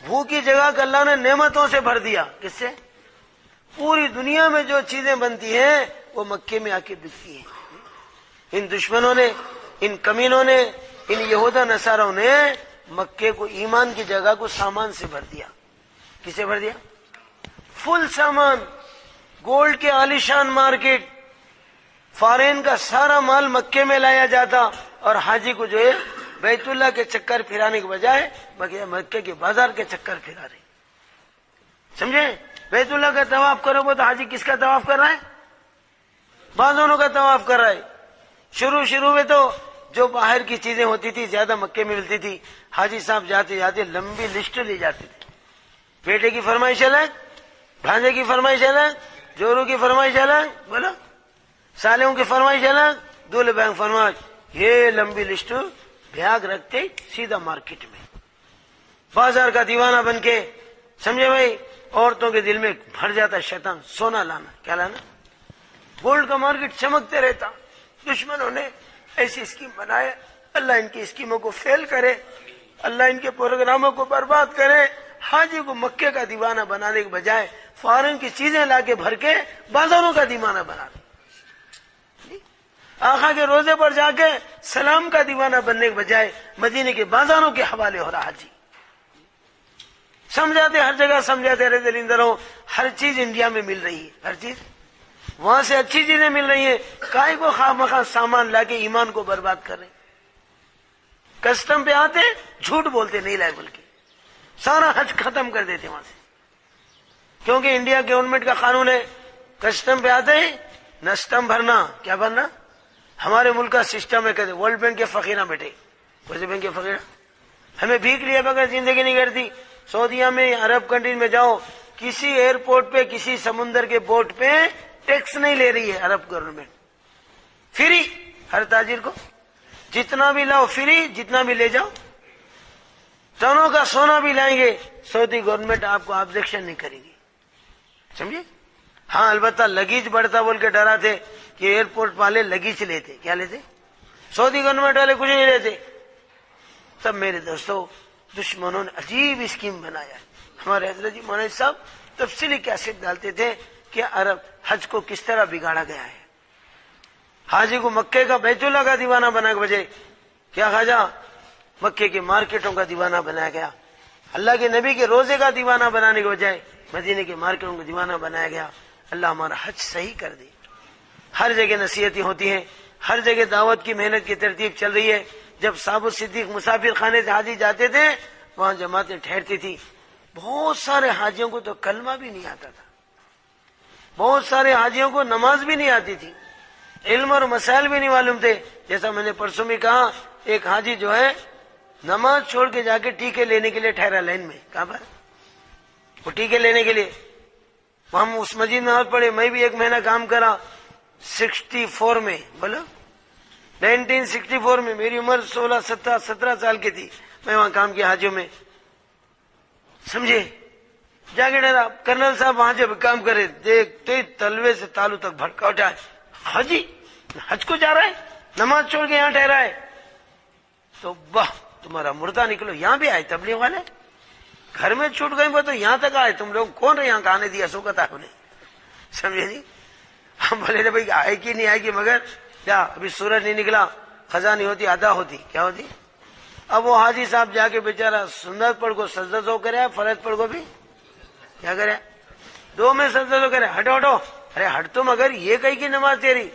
بھوکی جگہ کا اللہ نے نعمتوں سے بھر دیا. کس سے؟ پوری دنیا میں جو چیزیں بنتی ہیں وہ مکے میں آ کے بکتی ہیں. ان دشمنوں نے، ان کمینوں نے، ان یہودا نصاروں نے مکے کو ایمان کی جگہ کو سامان سے بھر دیا. کسے بھر دیا؟ فل سامان. گولڈ کے عالیشان مارکیٹ، فارین کا سارا مال مکے میں لایا جاتا اور حاجی کو جو ہے بیت اللہ کے چکر پھرانے کے بجائے مکے کے بازار کے چکر پھرا رہے. سمجھے؟ بیت اللہ کا طواف کرو گے تو حاجی کس کا طواف کر رہا ہے؟ بازاروں کا طواف کر رہا ہے. شروع میں تو جو باہر کی چیزیں ہوتی تھی زیادہ مکے میں ملتی تھی. حاجی صاحب جاتے جاتے لمبی لسٹ لے جاتے تھے. بیٹے کی فرمائش الگ، بھانجے کی فرمائش الگ، جورو کی فرمائش الگ، بولو سالوں کی فرمائش الگ، دولہے بہن فرمائش. یہ لمبی لسٹ بھیاگ رکھتے سیدھا مارکیٹ میں بازار کا دیوانہ بن کے. سمجھے بھائی؟ عورتوں کے دل میں بھر جاتا شیطان سونا لانا. کیا لانا؟ گولڈ کا مارکیٹ چمکتے رہتا. دشمنوں نے ایسی اسکیم بنائے. اللہ ان کی اسکیموں کو فیل کرے، اللہ ان کے پروگراموں کو برباد کرے. حاجی کو مکے کا دیوانہ بنانے کے بجائے فارن کی چیزیں لا کے بھر کے بازاروں کا دیوانہ بنا دے. آقا کے روزے پر جا کے سلام کا دیوانہ بننے کے بجائے مدینے کے بازاروں کے حوالے ہو رہا. حاجی سمجھاتے، ہر جگہ سمجھاتے رہتے دلیندروں. ہر چیز انڈیا میں مل رہی ہے، ہر چیز وہاں سے اچھی چیزیں مل رہی ہیں. کائے کو خواہ مخواہ سامان لا کے ایمان کو برباد کر رہے ہیں. کسٹم پہ آتے جھوٹ بولتے نہیں لائبل کے، سارا حج ختم کر دیتے وہاں سے. کیونکہ انڈیا گورنمنٹ کا قانون ہے کسٹم پہ آتے ہیں نسٹم بھرنا. کیا بھرنا؟ ہمارے ملک کا سسٹم ہے. کہتے ورلڈ بینک کے فقیرہ بیٹھے. کون سے بینک کے فقیرہ؟ ہمیں بھیک لیے بغیر زندگی نہیں کرتی. سعودیہ میں، عرب کنٹریز میں جاؤ، کسی ایئرپورٹ پہ، کسی سمندر کے بوٹ پہ ٹیکس نہیں لے رہی ہے عرب گورنمنٹ. فری ہر تاجر کو. جتنا بھی لاؤ فری، جتنا بھی لے جاؤ، ٹنوں کا سونا بھی لائیں گے، سعودی گورنمنٹ آپ کو آبجیکشن نہیں کرے گی، سمجھے؟ ہاں البتہ لگیج بڑھتا بول کے ڈرا تھے کہ ایئرپورٹ والے لگیج لیتے، کیا لیتے؟ سعودی گورنمنٹ والے کچھ نہیں لیتے۔ تب میرے دوستو دشمنوں نے عجیب اسکیم بنایا۔ ہمارے حضرت جی مولانا صاحب تفصیلی کیسٹ ڈالتے تھے کہ عرب حج کو کس طرح بگاڑا گیا ہے۔ حاجی کو مکے کا بیت اللہ کا دیوانہ بنا کے بجے کیا خواجہ مکے کی مارکیٹوں کا دیوانہ بنایا گیا، اللہ کے نبی کے روزے کا دیوانہ بنانے کے بجائے مدینے کے مارکیٹوں کا دیوانہ بنایا گیا۔ اللہ ہمارا حج صحیح کر دے۔ ہر جگہ نصیحتیں ہوتی ہیں، ہر جگہ دعوت کی محنت کی ترتیب چل رہی ہے۔ جب صاحب صدیق مسافر خانے سے حاجی جاتے تھے وہاں جماعتیں ٹھہرتی تھی، بہت سارے حاجیوں کو تو کلمہ بھی نہیں آتا تھا، بہت سارے حاجیوں کو نماز بھی نہیں آتی تھی، علم اور مسائل بھی نہیں معلوم تھے۔ جیسا میں نے پرسوں بھی کہا، ایک حاجی جو ہے نماز چھوڑ کے جا کے ٹیکے لینے کے لیے ٹھہرا لائن میں، کہاں پر وہ ٹیکے لینے کے لیے، ہم اس مسجد میں پڑھے، میں بھی ایک مہینہ کام کرا 64 میں، بولو 1964 میں، میری عمر 17 سال کی تھی، میں وہاں کام کیا حاجیوں میں، سمجھے؟ جا کے ڈرا کرنل صاحب وہاں جب کام کرے دیکھتے تلوے سے تالو تک بھڑکا اٹھا ہے، حاجی حج کو جا رہا ہے، نماز چھوڑ کے یہاں ٹھہرا ہے، تو واہ تمہارا مردہ نکلو، یہاں بھی آئے تبلیغ والے، گھر میں چھوٹ گئے وہ تو یہاں تک آئے، تم لوگ کون رہے یہاں کہانے دیا سوکتا ہے انہیں، سمجھے نہیں؟ ہم بولے تھے بھائی آئے کی نہیں آئے گی، مگر کیا ابھی سورج نہیں نکلا، خزاں نہیں ہوتی ادا ہوتی، کیا ہوتی؟ اب وہ حاجی صاحب جا کے بیچارہ سنت پڑھ کو سجدہ سو کرے، فرض پڑھ کو بھی کیا کرے، 2 میں سجدہ سو کرے، ہٹو ہٹو، ارے ہٹ تم، اگر یہ کہیں کی نماز تیری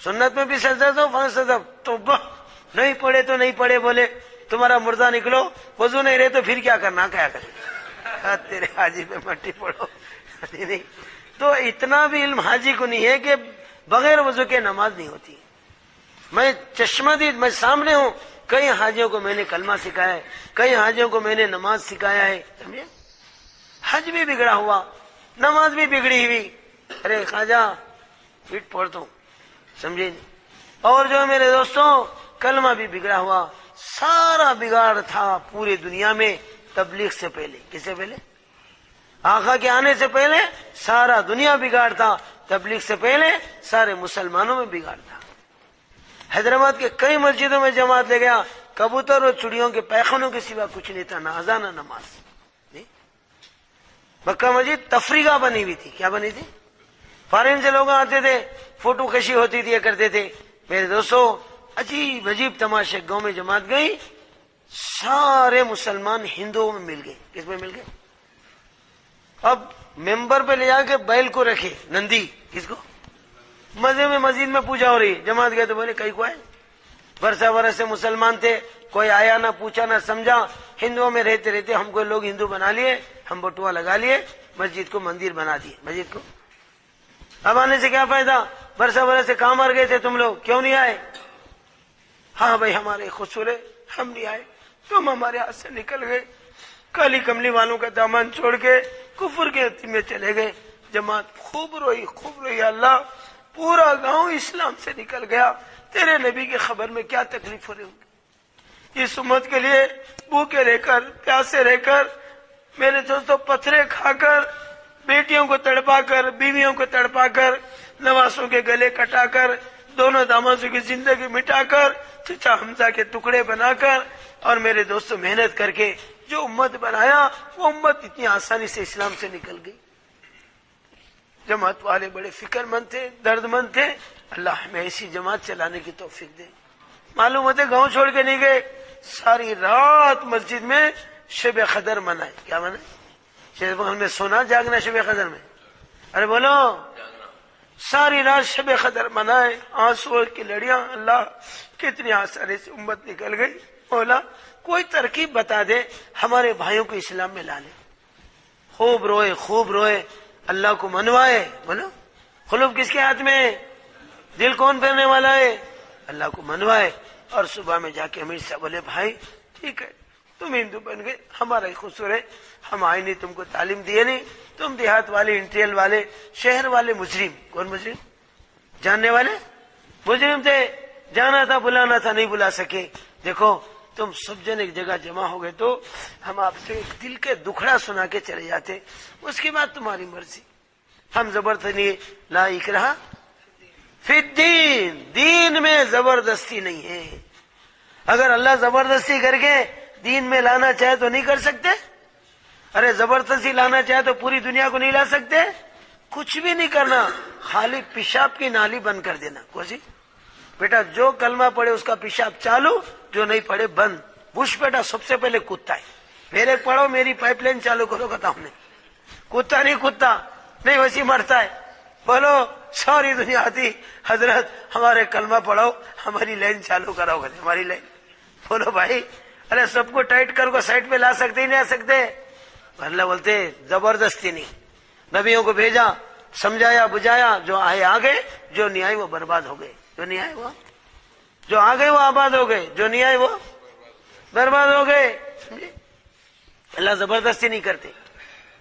سنت میں بھی سجدہ سو فرض سجدہ، تو نہیں پڑھے تو نہیں پڑھے، بولے تمہارا مردہ نکلو، وضو نہیں رہے تو پھر کیا کرنا، کیا کرے، تیرے حاجی پہ مٹی پڑھو، نہیں تو اتنا بھی علم حاجی کو نہیں ہے کہ بغیر وضو کے نماز نہیں ہوتی۔ میں چشمہ دید، میں سامنے ہوں، کئی حاجیوں کو میں نے کلمہ سکھایا ہے، کئی حاجیوں کو میں نے نماز سکھایا ہے، سمجھے؟ حج بھی بگڑا ہوا، نماز بھی بگڑی ہوئی، ارے خواجہ پیٹ پڑتا ہوں، سمجھے؟ اور جو میرے دوستوں کلمہ بھی بگڑا ہوا، سارا بگاڑ تھا پوری دنیا میں تبلیغ سے پہلے، کس سے پہلے؟ آقا کے آنے سے پہلے سارا دنیا بگاڑ تھا، تبلیغ سے پہلے سارے مسلمانوں میں بگاڑ تھا۔ حیدرآباد کے کئی مسجدوں میں جماعت لے گیا، کبوتر اور چڑیوں کے پیخانوں کے سوا کچھ نہیں تھا، نہ اذان نہ نماز۔ مکہ مسجد تفریح بنی ہوئی تھی، کیا بنی تھی؟ فارن سے لوگ آتے تھے، فوٹو کشی ہوتی تھی، کرتے تھے۔ میرے دوستو عجیب عجیب تماشے، گاؤں میں جماعت گئی، سارے مسلمان ہندوؤں میں مل گئے، کس میں مل گئے؟ اب ممبر پہ لے جا کے بیل کو رکھے، نندی، کس کو؟ مزے میں مسجد میں پوجا ہو رہی، جماعت گئے تو بولے کئی کو آئے، برسہ برس سے مسلمان تھے، کوئی آیا نہ پوچھا نہ سمجھا، ہندوؤں میں رہتے رہتے ہم کو لوگ ہندو بنا لیے، ہم بٹوا لگا لیے، مسجد کو مندر بنا دیے، مسجد کو۔ اب آنے سے کیا فائدہ، برسہ برس سے کہاں مر گئے تھے تم لوگ، کیوں نہیں آئے؟ ہاں بھائی ہمارے قصور ہے، ہم نہیں آئے، تم ہمارے ہاتھ سے نکل گئے، کالی کملی والوں کا دامن چھوڑ کے کفر کے عتیم میں چلے گئے۔ جماعت خوب روئی، اللہ پورا گاؤں اسلام سے نکل گیا، تیرے نبی کی خبر میں کیا تکلیف ہو رہی ہوگی، اس امت کے لیے بھوکے رہ کر، پیاسے رہ کر، میرے دوستوں پتھرے کھا کر، بیٹیوں کو تڑپا کر، بیویوں کو تڑپا کر، نواسوں کے گلے کٹا کر، دونوں دامادوں کی زندگی مٹا کر، چچا حمزہ کے ٹکڑے بنا کر، اور میرے دوستوں محنت کر کے جو امت بنایا، وہ امت اتنی آسانی سے اسلام سے نکل گئی۔ جماعت والے بڑے فکر مند تھے، درد مند تھے، اللہ ہمیں ایسی جماعت چلانے کی توفیق دے۔ معلوم ہوتے گاؤں چھوڑ کے نہیں گئے، ساری رات مسجد میں شب قدر منائے، کیا منائے؟ شب میں سونا جاگنا شب قدر میں، ارے بولو، ساری رات شب قدر منائے، آنسو کی لڑیاں، اللہ کتنی آسانی سے امت نکل گئی۔ مولا کوئی ترکیب بتا دے، ہمارے بھائیوں کو اسلام میں لا لے۔ خوب روئے، اللہ کو منوائے، بولو قلوب کس کے ہاتھ میں ہے؟ دل کون پھیرنے والا ہے؟ اللہ کو منوائے، اور صبح میں جا کے امیر سے بولے بھائی ٹھیک ہے تم ہندو بن گئے، ہمارا ہی قصور ہے، ہم آئے نہیں، تم کو تعلیم دیے نہیں، تم دیہات والے، انٹیریل والے، شہر والے مجرم، کون مجرم؟ جاننے والے مجرم تھے، جانا تھا بلانا تھا نہیں بلا سکے. دیکھو تم سب جن ایک جگہ جمع ہو گئے تو ہم آپ سے دل کے دکھڑا سنا کے چلے جاتے, اس کے بعد تمہاری مرضی. ہم زبردستی لا اکراہ فی الدین, دین میں زبردستی نہیں ہے. اگر اللہ زبردستی کر کے دین میں لانا چاہے تو نہیں کر سکتے؟ ارے زبردستی لانا چاہے تو پوری دنیا کو نہیں لا سکتے؟ کچھ بھی نہیں کرنا, خالی پیشاب کی نالی بند کر دینا. کوسی بیٹا جو کلمہ پڑھے اس کا پیشاب چالو, جو نہیں پڑھے بند. بش بیٹا سب سے پہلے کتا ہے, میرے پڑھو میری پائپ لائن چالو کرو, کہتا ہوں نے کتا نہیں, کتا نہیں ویسی مرتا ہے. بولو ساری دنیا آتی حضرت ہمارے کلمہ پڑھو ہماری لائن چالو کراؤ, کرے ہماری لائن. بولو بھائی ارے سب کو ٹائٹ کر کو سائڈ پہ لا سکتے ہی نہیں آ سکتے. اللہ بولتے زبردستی نہیں. نبیوں کو بھیجا, سمجھایا بجھایا, جو آئے آ گئے, جو نہیں آئے وہ برباد ہو گئے. جو نہیں آئے وہ, جو آ گئے وہ آباد ہو گئے, جو نہیں آئے وہ برباد ہو گئے. سمجھے اللہ زبردستی نہیں کرتے,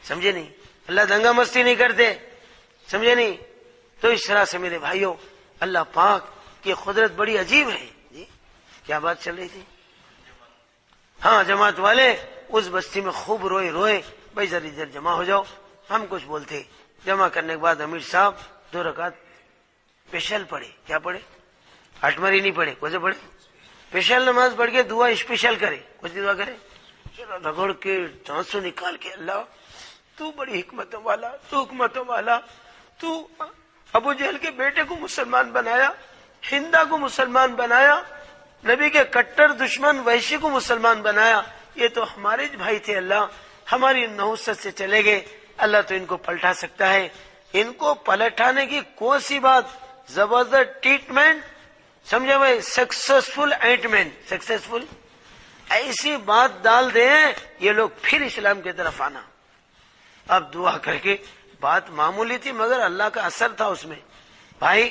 سمجھے نہیں, اللہ دنگا مستی نہیں کرتے, سمجھے نہیں. تو اس طرح سے میرے بھائیوں اللہ پاک کی قدرت بڑی عجیب ہے. جی کیا بات چل رہی تھی؟ ہاں جماعت والے اس بستی میں خوب روئے روئے, بھائی ذرا ادھر جمع ہو جاؤ. ہم کچھ بولتے, جمع کرنے کے بعد امیر صاحب 2 رکعت اسپیشل پڑھے. کیا پڑھے؟ ہٹمری نہیں پڑھے, کیسے پڑھے؟ اسپیشل نماز پڑھ کے دعا اسپیشل کرے. کچھ دعا کرے, رگڑ کے آنسو نکال کے, اللہ تو بڑی حکمتوں والا, تو حکمتوں والا, تو ابو جہل کے بیٹے کو مسلمان بنایا, ہندا کو مسلمان بنایا, نبی کے کٹر دشمن وحشی کو مسلمان بنایا. یہ تو ہمارے بھائی تھے, اللہ ہماری نحوست سے چلے گئے. اللہ تو ان کو پلٹا سکتا ہے. ان کو پلٹانے کی کون سی بات, زبردست ٹریٹمنٹ, سمجھے بھائی, سکسیسفل اینٹمنٹ, سکسیسفل ایسی بات ڈال دیں یہ لوگ پھر اسلام کی طرف آنا. اب دعا کر کے, بات معمولی تھی مگر اللہ کا اثر تھا اس میں. بھائی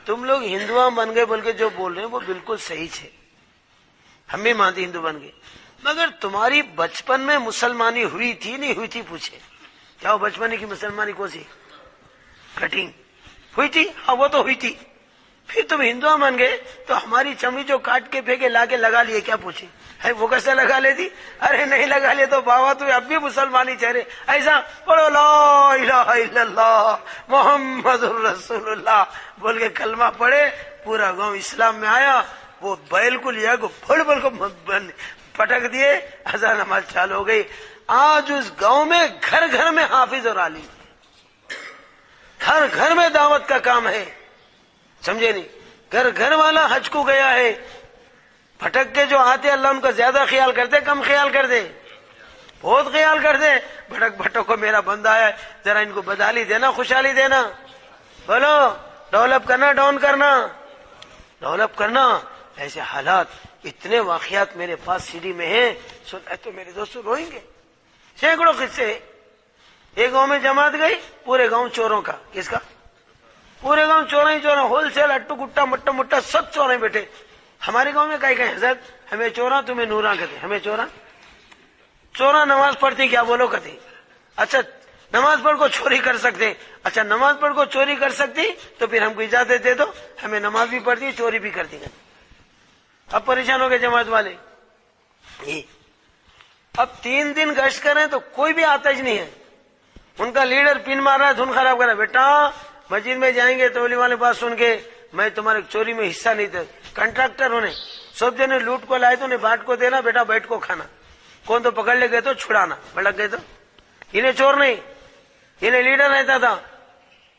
تم لوگ ہندو بن گئے بول کے جو بول رہے ہیں وہ بالکل صحیح ہے, ہم بھی مانتے ہندو بن گئے, مگر تمہاری بچپن میں مسلمانی ہوئی تھی نہیں ہوئی تھی؟ پوچھے کیا وہ بچپن کی مسلمانی کون سی کٹنگ ہوئی تھی؟ ہاں وہ تو ہوئی تھی. پھر تم ہندو بن گئے تو ہماری چمڑی جو کاٹ کے پھینکے لا کے لگا لیے, کیا پوچھے ہے وہ کیسے لگا لیتی؟ ارے نہیں لگا لے تو بابا تو اب بھی مسلمانی چہرے. ایسا پڑھو لا الہ الا اللہ محمد الرسول اللہ بول کے کلمہ پڑھے, پورا گاؤں اسلام میں آیا. وہ بیل کو لیا کو پھڑ بول کو پٹک دیے, اذان نماز چالو ہو گئی. آج اس گاؤں میں گھر گھر میں حافظ اور عالم, ہر گھر میں دعوت کا کام ہے, سمجھے نہیں. گھر گھر والا حج کو گیا ہے. پھٹک کے جو آتے اللہ ان کا زیادہ خیال کرتے کم خیال کرتے؟ بہت خیال کرتے. بھٹک بھٹک کو میرا بندہ ہے, ذرا ان کو بدحالی دینا, خوشحالی دینا. بولو ڈیولپ کرنا, ڈاؤن کرنا, ڈیولپ کرنا. ایسے حالات اتنے واقعات میرے پاس سی ڈی میں ہیں, سن تو میرے دوستوں روئیں گے. سینکڑوں قصے. ایک گاؤں میں جماعت گئی, پورے گاؤں چوروں کا. کس کا؟ پورے گاؤں چورا ہی چورا, ہول سیل اٹو گٹا مٹا مٹا سب چورے بیٹھے. ہمارے گاؤں میں کہیں حضرت ہمیں چورا تمہیں نورا کہتے, ہمیں چورا. چورا نماز پڑھتی کیا بولو کہتے. اچھا نماز پڑھ کو چوری کر سکتے, اچھا نماز پڑھ کو چوری کر سکتی تو پھر ہم کو اجازت دے دو, ہمیں نماز بھی پڑھتی چوری بھی کرتی. اب پریشان ہو گئے جماعت والے. اب 3 دن گشت کریں تو کوئی بھی آتش نہیں ہے. ان کا لیڈر پن مار رہا ہے, دھن خراب کر رہا ہے. بیٹا مسجد میں جائیں گے تو والے بات سن کے میں تمہارے چوری میں حصہ نہیں تھا. کنٹریکٹر ہونے سب جنے لوٹ کو لائے تو انہیں بانٹ کو دینا, بیٹا بیٹھ کو کھانا. کون تو پکڑ لے گئے تو چھڑانا, بھڑک گئے تو انہیں چور نہیں, انہیں لیڈر رہتا تھا.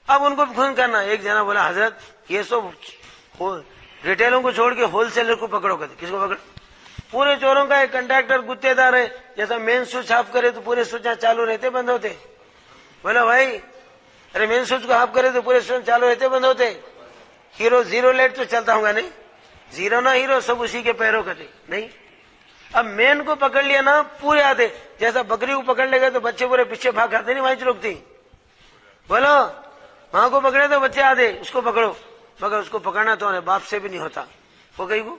اب ان کو خون کرنا. ایک جنا بولا حضرت یہ سب ریٹیلوں کو چھوڑ کے ہول سیلر کو پکڑو. کہتے کس کو پکڑو؟ پورے چوروں کا ایک کنٹریکٹر گتے دار ہے, جیسا مین سوئچ آف کرے تو پورے سوئچ چالو رہتے بند ہوتے. بولا بھائی ارے مین سوئچ کو آف کرے تو پورے سوئچ چالو رہتے بند ہوتے. ہیرو زیرو لائٹ تو چلتا ہوگا نہیں, زیرو نہ ہیرو سب اسی کے پیروں کا تھے نہیں. اب مین کو پکڑ لیا نا پورے آتے, جیسا بکری کو پکڑ لے گئے تو بچے پورے پیچھے بھاگ آتے نہیں, وہیں چلکتی. بولو ماں کو پکڑے تو بچے آتے, اس کو پکڑو. مگر اس کو پکڑنا تو انہیں باپ سے بھی نہیں ہوتا. وہ کہیں کو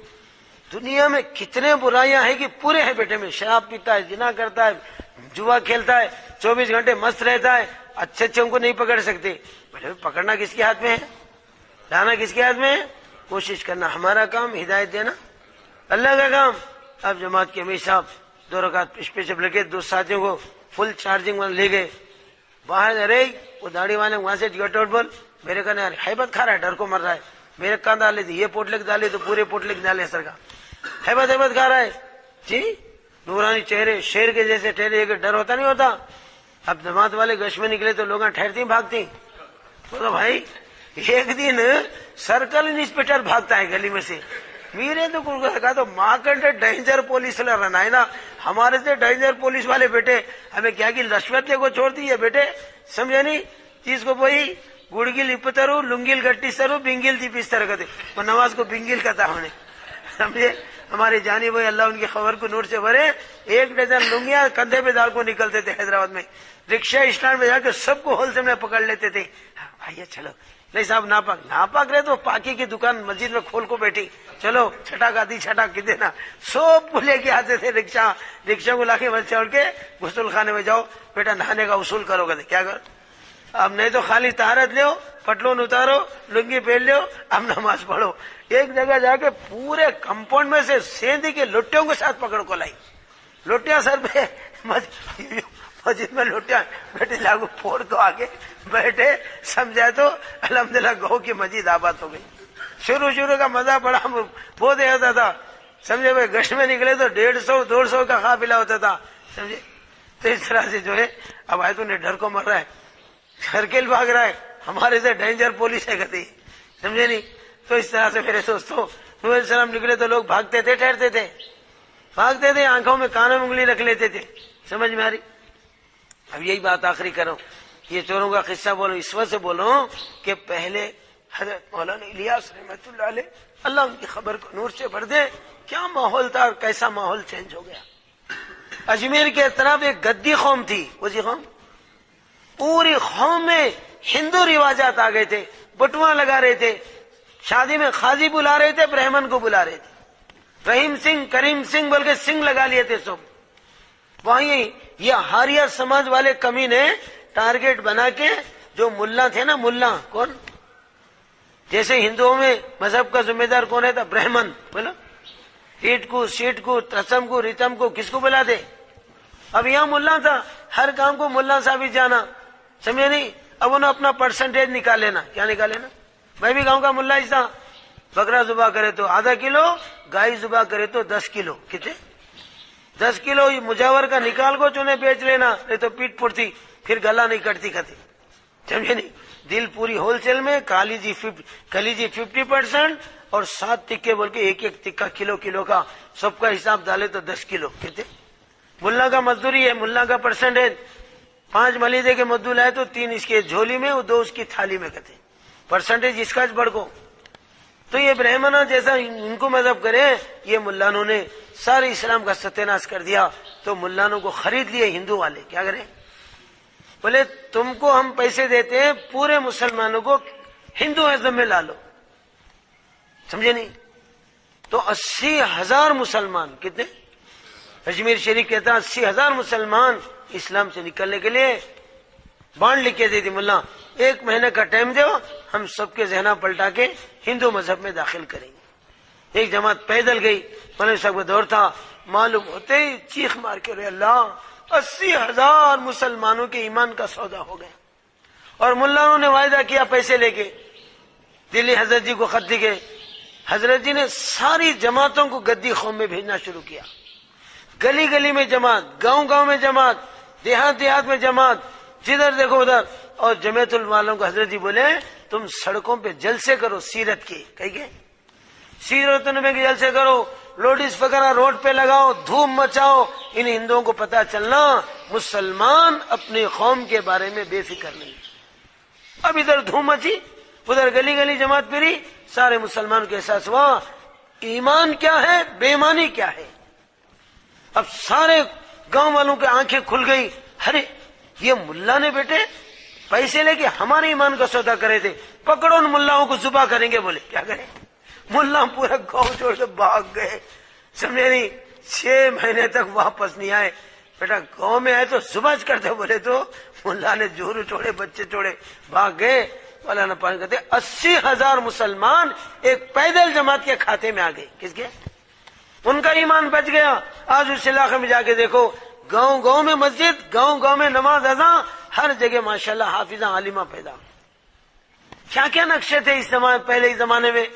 دنیا میں کتنے برائیاں ہیں کہ پورے ہیں بیٹے میں. شراب پیتا ہے, زنا کرتا ہے, جوا کھیلتا ہے, 24 گھنٹے مست رہتا ہے. اچھے اچھے ان کو نہیں پکڑ سکتے. بھلے پکڑنا کس کے ہاتھ میں ہے, لانا کس کے ہاتھ میں ہے؟ کوشش کرنا. ہمارا کام ہدایت دینا, اللہ کا کام. اب جماعت کے امیر صاحب 2 رکعت پیچھے جب لگے, 2 ساتھیوں کو فل چارجنگ میں لے گئے باہر. ارے وہ داڑھی والے وہاں سے گٹ آؤٹ بول, میرے کہنے حیبت کھا رہا ہے, ڈر کو مر رہا ہے. میرے کہاں ڈالے تھے, یہ پوٹلک ڈالے تو پورے پوٹلک ڈالے سر کا, حیبت کھا رہا ہے جی. نورانی چہرے, شیر کے جیسے ٹھہرے, یہ ڈر ہوتا نہیں ہوتا. اب جماعت والے گشت میں نکلے تو لوگ ٹھہرتی بھاگتی. بولو بھائی, ایک دن سرکل انسپیکٹر بھاگتا ہے گلی میں سے. میرے تو کہا تو ماں کنٹے ڈینجر پولیس رہنا ہے نا, ہمارے سے ڈینجر پولیس والے بیٹے ہمیں کیا کہ رشوت لے کو چھوڑ دی ہے بیٹے, سمجھے نہیں. چیز کو وہی گڑگل اپترو لنگل گٹی سرو بنگل دی پستر کہتے, وہ نماز کو بنگل کہتا ہونے, سمجھے. ہمارے جانی بھائی اللہ ان کی خبر کو نور سے بھرے, 1 ڈزن لنگیاں کندھے پہ دار کو نکلتے تھے حیدرآباد میں. رکشہ اسٹینڈ میں جا کے سب کو ہول سے میں پکڑ لیتے تھے. بھائی چلو نہیں صاحب, ناپاک رہے تو پاکی کی دکان مسجد میں کھول کو بیٹھی, چلو چھٹاک آتی چھٹاک کی دینا. سب کو لے کے آتے تھے رکشہ کو لا کے بس چڑھ کے غسل خانے میں جاؤ بیٹا, نہانے کا اصول کرو گے. کیا کرو اب, نہیں تو خالی طہارت لو, پٹلون اتارو, لنگی پہن لو, اب نماز پڑھو. ایک جگہ جا کے پورے کمپاؤنڈ میں سے سیندی کے لٹیوں کے ساتھ پکڑ کو لائی. لٹیاں سر پہ, مسجد میں لٹیاں بیٹے لاگو پھوڑ کو آگے بیٹھے, سمجھا تو الحمدللہ گو کی مسجد آباد ہو گئی. شروع کا مزہ بڑا بہت ہوتا تھا, سمجھے بھائی. گشت میں نکلے تو 150-200 کا قافلہ ہوتا تھا, سمجھے. تو اس طرح سے جو ہے اب آئے تو نے ڈر کو مر رہا ہے, سرکل بھاگ رہا ہے, ہمارے سے ڈینجر پولیس ہے کہتے, سمجھے نہیں. تو اس طرح سے میرے دوستوں نبی علیہ السلام نکلے تو لوگ بھاگتے تھے, ٹھہرتے تھے, بھاگتے تھے, آنکھوں میں کانوں میں انگلی رکھ لیتے تھے. سمجھ میں آ رہی. اب یہی بات آخری کرو, یہ چوروں کا قصہ بولو اس وجہ سے بولو کہ پہلے حضرت مولانا الیاس رحمت اللہ علیہ, اللہ ان کی خبر کو نور سے بھر دے, کیا ماحول تھا اور کیسا ماحول چینج ہو گیا. اجمیر کے طرف ایک گدی قوم تھی, وزی قوم, پوری قوم میں ہندو رواجات آ گئے تھے, بٹوا لگا رہے تھے, شادی میں قاضی بلا رہے تھے, برہمن کو بلا رہے تھے, رحیم سنگھ کریم سنگھ بول کے سنگھ لگا لیے تھے سب. وہیں یہ ہاریا سماج والے کمی نے ٹارگیٹ بنا کے, جو ملا تھے نا, ملا کون, جیسے ہندوؤں میں مذہب کا ذمہ دار کون ہے تھا, برہمن. بولو ایٹ کو سیٹ کو تسم کو ریتم کو کس کو بلا دے. اب یہاں ملا تھا, ہر کام کو ملا صاحب ہی جانا, سمجھے نہیں. اب انہوں اپنا پرسنٹیج نکال لینا. کیا نکال لینا, میں بھی گاؤں کا ملا ہی تھا. بکرا ذبح کرے تو آدھا کلو, گائے ذبح کرے تو 10 کلو. کتنے 10 کلو مجاور کا نکال کو چنے بیچ لینا, نہیں تو پیٹ پڑتی, پھر گلا نہیں کٹتی کھاتی, سمجھے نہیں. دل پوری ہول سیل میں, کلیجی 50% اور 7 ٹکے بول کے ایک ٹکا کلو کا, سب کا حساب ڈالے تو 10 کلو. کتنے ملا کا مزدوری ہے, ملا کا پرسنٹیج 5 ملیدے کے مزدور آئے تو 3 اس کے جھولی میں اور 2 اس کی تھالی میں, کہتے پرسنٹیج اس کا بڑھ کو. تو یہ برہمنا جیسا ان کو مذہب کرے, یہ ملانوں نے سارے اسلام کا ستیہ کر دیا. تو ملانوں کو خرید لیے ہندو والے. کیا کریں, بولے تم کو ہم پیسے دیتے ہیں, پورے مسلمانوں کو ہندو ازم میں لا لو, سمجھے نہیں. تو 80,000 مسلمان, کتنے, اجمیر شریف کہتا 80,000 مسلمان اسلام سے نکلنے کے لیے بانڈ لکھ کے دے دی ملا, 1 مہینے کا ٹائم دو, ہم سب کے ذہنہ پلٹا کے ہندو مذہب میں داخل کریں گے. ایک جماعت پیدل گئی, مولانا صاحب کا دور تھا, معلوم ہوتے ہی چیخ مار کے رہے, اللہ 80,000 مسلمانوں کے ایمان کا سودا ہو گیا. اور ملاؤں نے وعدہ کیا پیسے لے کے, دلی حضرت جی کو خط لکھے, حضرت جی نے ساری جماعتوں کو گدی قوم میں بھیجنا شروع کیا. گلی گلی میں جماعت, گاؤں گاؤں میں جماعت, دیہات دیہات میں جماعت, جدھر دیکھو ادھر. اور جمعیت والوں کو حضرت جی بولے تم سڑکوں پہ جلسے کرو, سیرت کے, کہیں گے سیرت نبی کے جلسے کرو, لوڈس وغیرہ روڈ پہ لگاؤ, دھوم مچاؤ. ان ہندوؤں کو پتا چلنا مسلمان اپنی قوم کے بارے میں بے فکر نہیں. اب ادھر دھوم مچی, ادھر گلی گلی جماعت پھری, سارے مسلمان کو احساس ہوا ایمان کیا ہے, بے ایمانی کیا ہے. اب سارے گاؤں والوں کے آنکھیں کھل گئی, ارے یہ ملا نے بیٹے پیسے لے کے ہمارے ایمان کا سودا کرے تھے, پکڑو ان ملاؤں کو ذبح کریں گے. بولے کیا کریں, ملا پورا گاؤں چھوڑ کے بھاگ گئے, سمجھے نہیں. 6 مہینے تک واپس نہیں آئے. بیٹا گاؤں میں آئے تو ذبح کرتے, بولے تو ملا نے جورو چھوڑے, بچے چھوڑے, بھاگ گئے. والا نے پانی کہتے 80,000 مسلمان ایک پیدل جماعت کے کھاتے میں آ گئے. کس کے؟ ان کا ایمان بچ گیا. آج اس علاقے میں جا کے دیکھو، گاؤں گاؤں میں مسجد، گاؤں گاؤں میں نماز اذان، ہر جگہ ماشاءاللہ حافظہ عالمہ پیدا. کیا کیا نقشے تھے اس زمانے، پہلے زمانے میں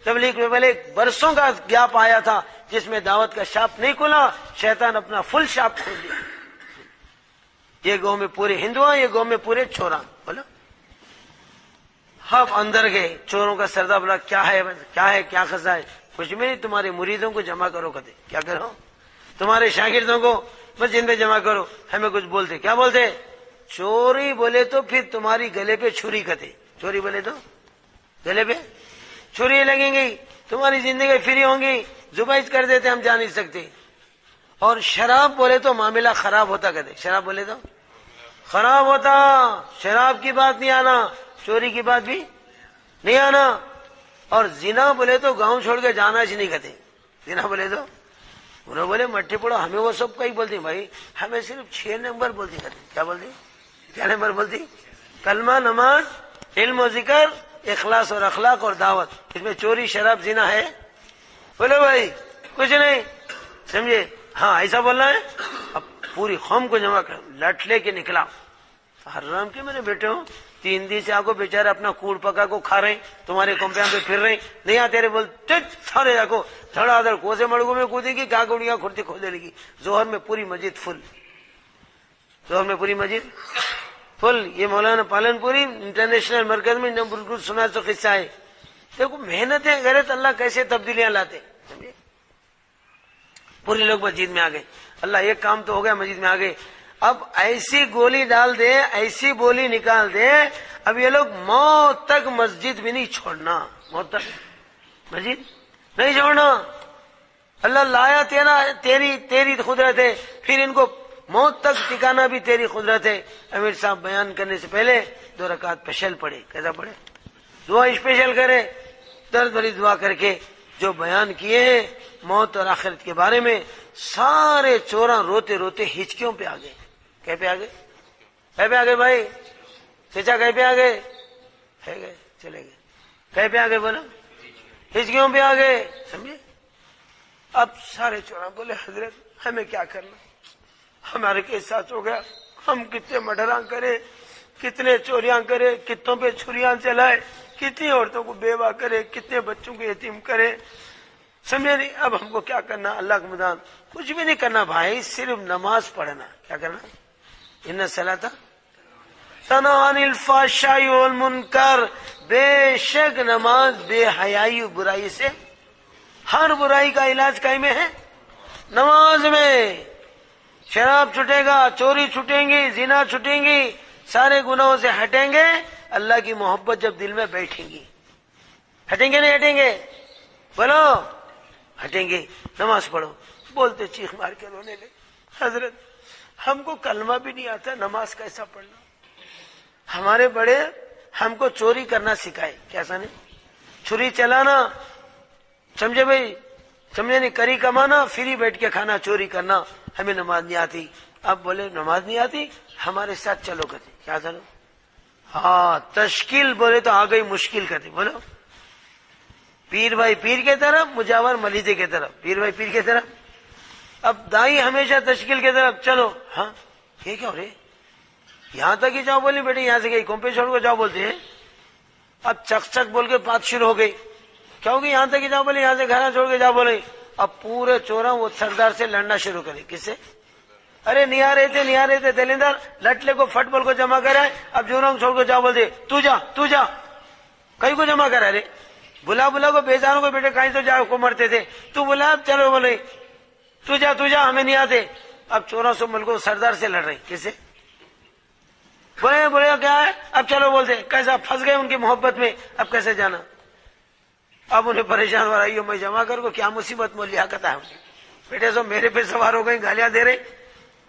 تبلیغ میں. پہلے برسوں کا گیپ آیا تھا جس میں دعوت کا شاپ نہیں کھلا، شیطان اپنا فل شاپ کھول دیا. یہ گاؤں میں پورے ہندو، یہ گاؤں میں پورے چورا. بولو اب اندر گئے، چوروں کا سردار بولا کیا ہے کیا خزہ ہے؟ کچھ بھی نہیں، تمہارے مریدوں کو جمع کرو. کہتے کیا کرو؟ تمہارے شاگردوں کو مسجد میں جمع کرو. ہمیں کچھ بولتے، کیا بولتے؟ چوری بولے تو پھر تمہاری گلے پہ چھری. کہتے چوری بولے تو گلے پہ چھری لگیں گی، تمہاری زندگی فری ہوں گی. زبائش کر دیتے، ہم جا نہیں سکتے. اور شراب بولے تو معاملہ خراب ہوتا. کہتے شراب بولے تو خراب ہوتا، شراب کی بات نہیں آنا، چوری کی بات بھی نہیں آنا. اور زنا بولے تو گاؤں چھوڑ کے جانا ہی نہیں. کہتے زنا بولے تو انہوں بولے مٹی پڑو، ہمیں وہ سب کا ہی بولتی بھائی، ہمیں صرف 6 نمبر بولتی. کہتے کیا بولتی؟ کیا نمبر بولتی؟ کلمہ، نماز، علم و ذکر، اخلاص اور اخلاق اور دعوت. اس میں چوری شراب زنا ہے؟ بولے بھائی کچھ نہیں، سمجھے؟ ہاں ایسا بولنا ہے. اب پوری قوم کو جمع کر، لٹ لے کے نکلا. حرام کے میرے بیٹے ہوں، 3 دن سے آپ کو بیچارے اپنا کوڑ پکا کو کھا رہے، تمہارے کمپیاں پہ پھر رہے، نہیں آتے رہے. بولتے سارے جا کو دھڑا دھڑ کوسے مڑگوں میں کودے گی، گا گڑیاں کھڑتی کھودے لگی. ظہر میں پوری مسجد فل، ظہر میں پوری مسجد فل. یہ مولانا پالن پوری انٹرنیشنل مرکز میں بالکل سنا تو قصہ ہے. دیکھو محنتیں کرے تو اللہ کیسے تبدیلیاں لاتے. سمجھے؟ پورے لوگ مسجد میں آ گئے. اللہ ایک کام تو ہو گیا، مسجد میں آ گئے. اب ایسی گولی ڈال دے، ایسی بولی نکال دے، اب یہ لوگ موت تک مسجد بھی نہیں چھوڑنا، موت تک مسجد نہیں چھوڑنا. اللہ لایا تیری قدرت ہے، پھر ان کو موت تک ٹکانا بھی تیری قدرت ہے. امیر صاحب بیان کرنے سے پہلے 2 رکعت اسپیشل پڑھے. کیسا پڑھے؟ دعا اسپیشل کرے، درد بھری دعا کر کے جو بیان کیے ہیں موت اور آخرت کے بارے میں. سارے چوراں روتے روتے ہچکیوں پہ آ گئے. کہیں پہ آ گئے؟ کہیں پہ آ گئے بھائی؟ چچا کہیں پہ آ گئے؟ ہے گئے چلے گئے. کہیں پہ آ گئے؟ بولا ہچکیوں پہ آ گئے. سمجھے؟ اب سارے چوراں بولے حضرت ہمیں کیا کرنا، ہمارے کے ساتھ ہو گیا، ہم کتنے مڈراں کرے، کتنے چوریاں کرے، کتوں پہ چھریاں چلائے، کتنی عورتوں کو بیوہ کرے، کتنے بچوں کو یتیم کرے. سمجھے نہیں؟ اب ہم کو کیا کرنا؟ اللہ کا مدان کچھ بھی نہیں کرنا بھائی، صرف نماز پڑھنا. کیا کرنا؟ ان الصلاۃ تنہی عن الفحشاء والمنکر. بے شک نماز بے حیائی و برائی سے، ہر برائی کا علاج کہیں میں ہے؟ نماز میں. شراب چھٹے گا، چوری چھٹیں گی، زنا چھٹیں گی، سارے گناہوں سے ہٹیں گے. اللہ کی محبت جب دل میں بیٹھیں گی، ہٹیں گے نہیں ہٹیں گے؟ بولو ہٹیں گے. نماز پڑھو. بولتے چیخ مار کے رونے لے، حضرت ہم کو کلمہ بھی نہیں آتا، نماز کیسا پڑھنا؟ ہمارے بڑے ہم کو چوری کرنا سکھائے. کیسا نہیں؟ چھری چلانا، سمجھے بھائی؟ سمجھے نہیں؟ کری کمانا، فری بیٹھ کے کھانا، چوری کرنا. ہمیں نماز نہیں آتی. اب بولے نماز نہیں آتی، ہمارے ساتھ چلو. کہتے کیا چلو؟ ہاں تشکیل بولے تو آ گئی مشکل. کہتے بولو پیر بھائی پیر کے طرف، مجاور ملیدے کے طرف، پیر بھائی پیر کے طرف. اب دائی ہمیشہ تشکیل کے طرف. چلو. ہاں یہ کیا ہو رہے؟ یہاں تک ہی جاؤ بولی بیٹے، یہاں سے گئی کمپے چھوڑ کو جاؤ بولتے ہیں. اب چک چک بول کے بات شروع ہو گئی. کیا ہوگی؟ یہاں تک ہی جاؤ بولے، یہاں سے گھر چھوڑ کے جاؤ بولے. اب پورے چوراں وہ سردار سے لڑنا شروع کرے. کس سے؟ ارے نہیں آ رہے تھے دلیندر، لٹلے کو فٹ بال کو جمع کرائے. اب چوراں چھوڑ کے جاؤ بولتے تو جا. کئی کو جمع کرا رے؟ بلا کو بیچاروں کو بیٹے کہیں تو جا کو مرتے تھے، تو بلا. اب چلو بولے تو جا ہمیں نہیں آتے. اب 1400 ملکوں سردار سے لڑ رہے. کس سے؟ بولے کیا ہے؟ اب چلو بولتے. کیسا پھنس گئے ان کی محبت میں، اب کیسے جانا؟ اب انہیں پریشان ہو رہا ہے میں جمع کر کو کیا مصیبت میں لیاقت ہے بیٹے، سو میرے پہ سوار ہو گئی، گالیاں دے رہے.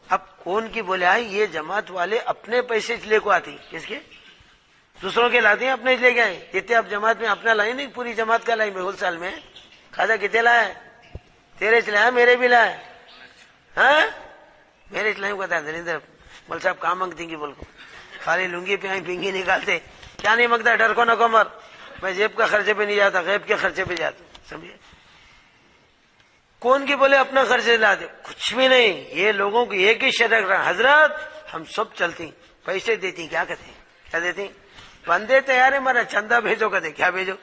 اب کون کی بولے آئی؟ یہ جماعت والے اپنے پیسے لے کو آتی. کس کے؟ دوسروں کے لاتے ہیں، اپنے لے کے آئے. کتنے اب جماعت میں اپنا لائی نہیں، پوری جماعت کا لائی. میں ہول سال میں کھاجا کتنے لایا؟ تیرے چلایا، میرے بھی لایا. ہاں میرے چلائی کو کہتا ہے دلیندر مول صاحب کہاں مانگتی گی بول کو، خالی لنگی پہ آئی پنگی نکالتے. کیا نہیں مانگتا, ڈر کو نہ کو مر, میں جیب کا خرچے پہ نہیں جاتا, غیب کے خرچے پہ جاتا ہوں, سمجھے. کون کی بولے اپنا خرچے لاتے, کچھ بھی نہیں. یہ لوگوں کی ایک ہی شرط رہا, حضرت ہم سب چلتی, پیسے دیتی, کیا کہتے ہیں, کیا دیتی, بندے تیار ہے ہمارا چندہ بھیجو, کہتے کیا بھیجو.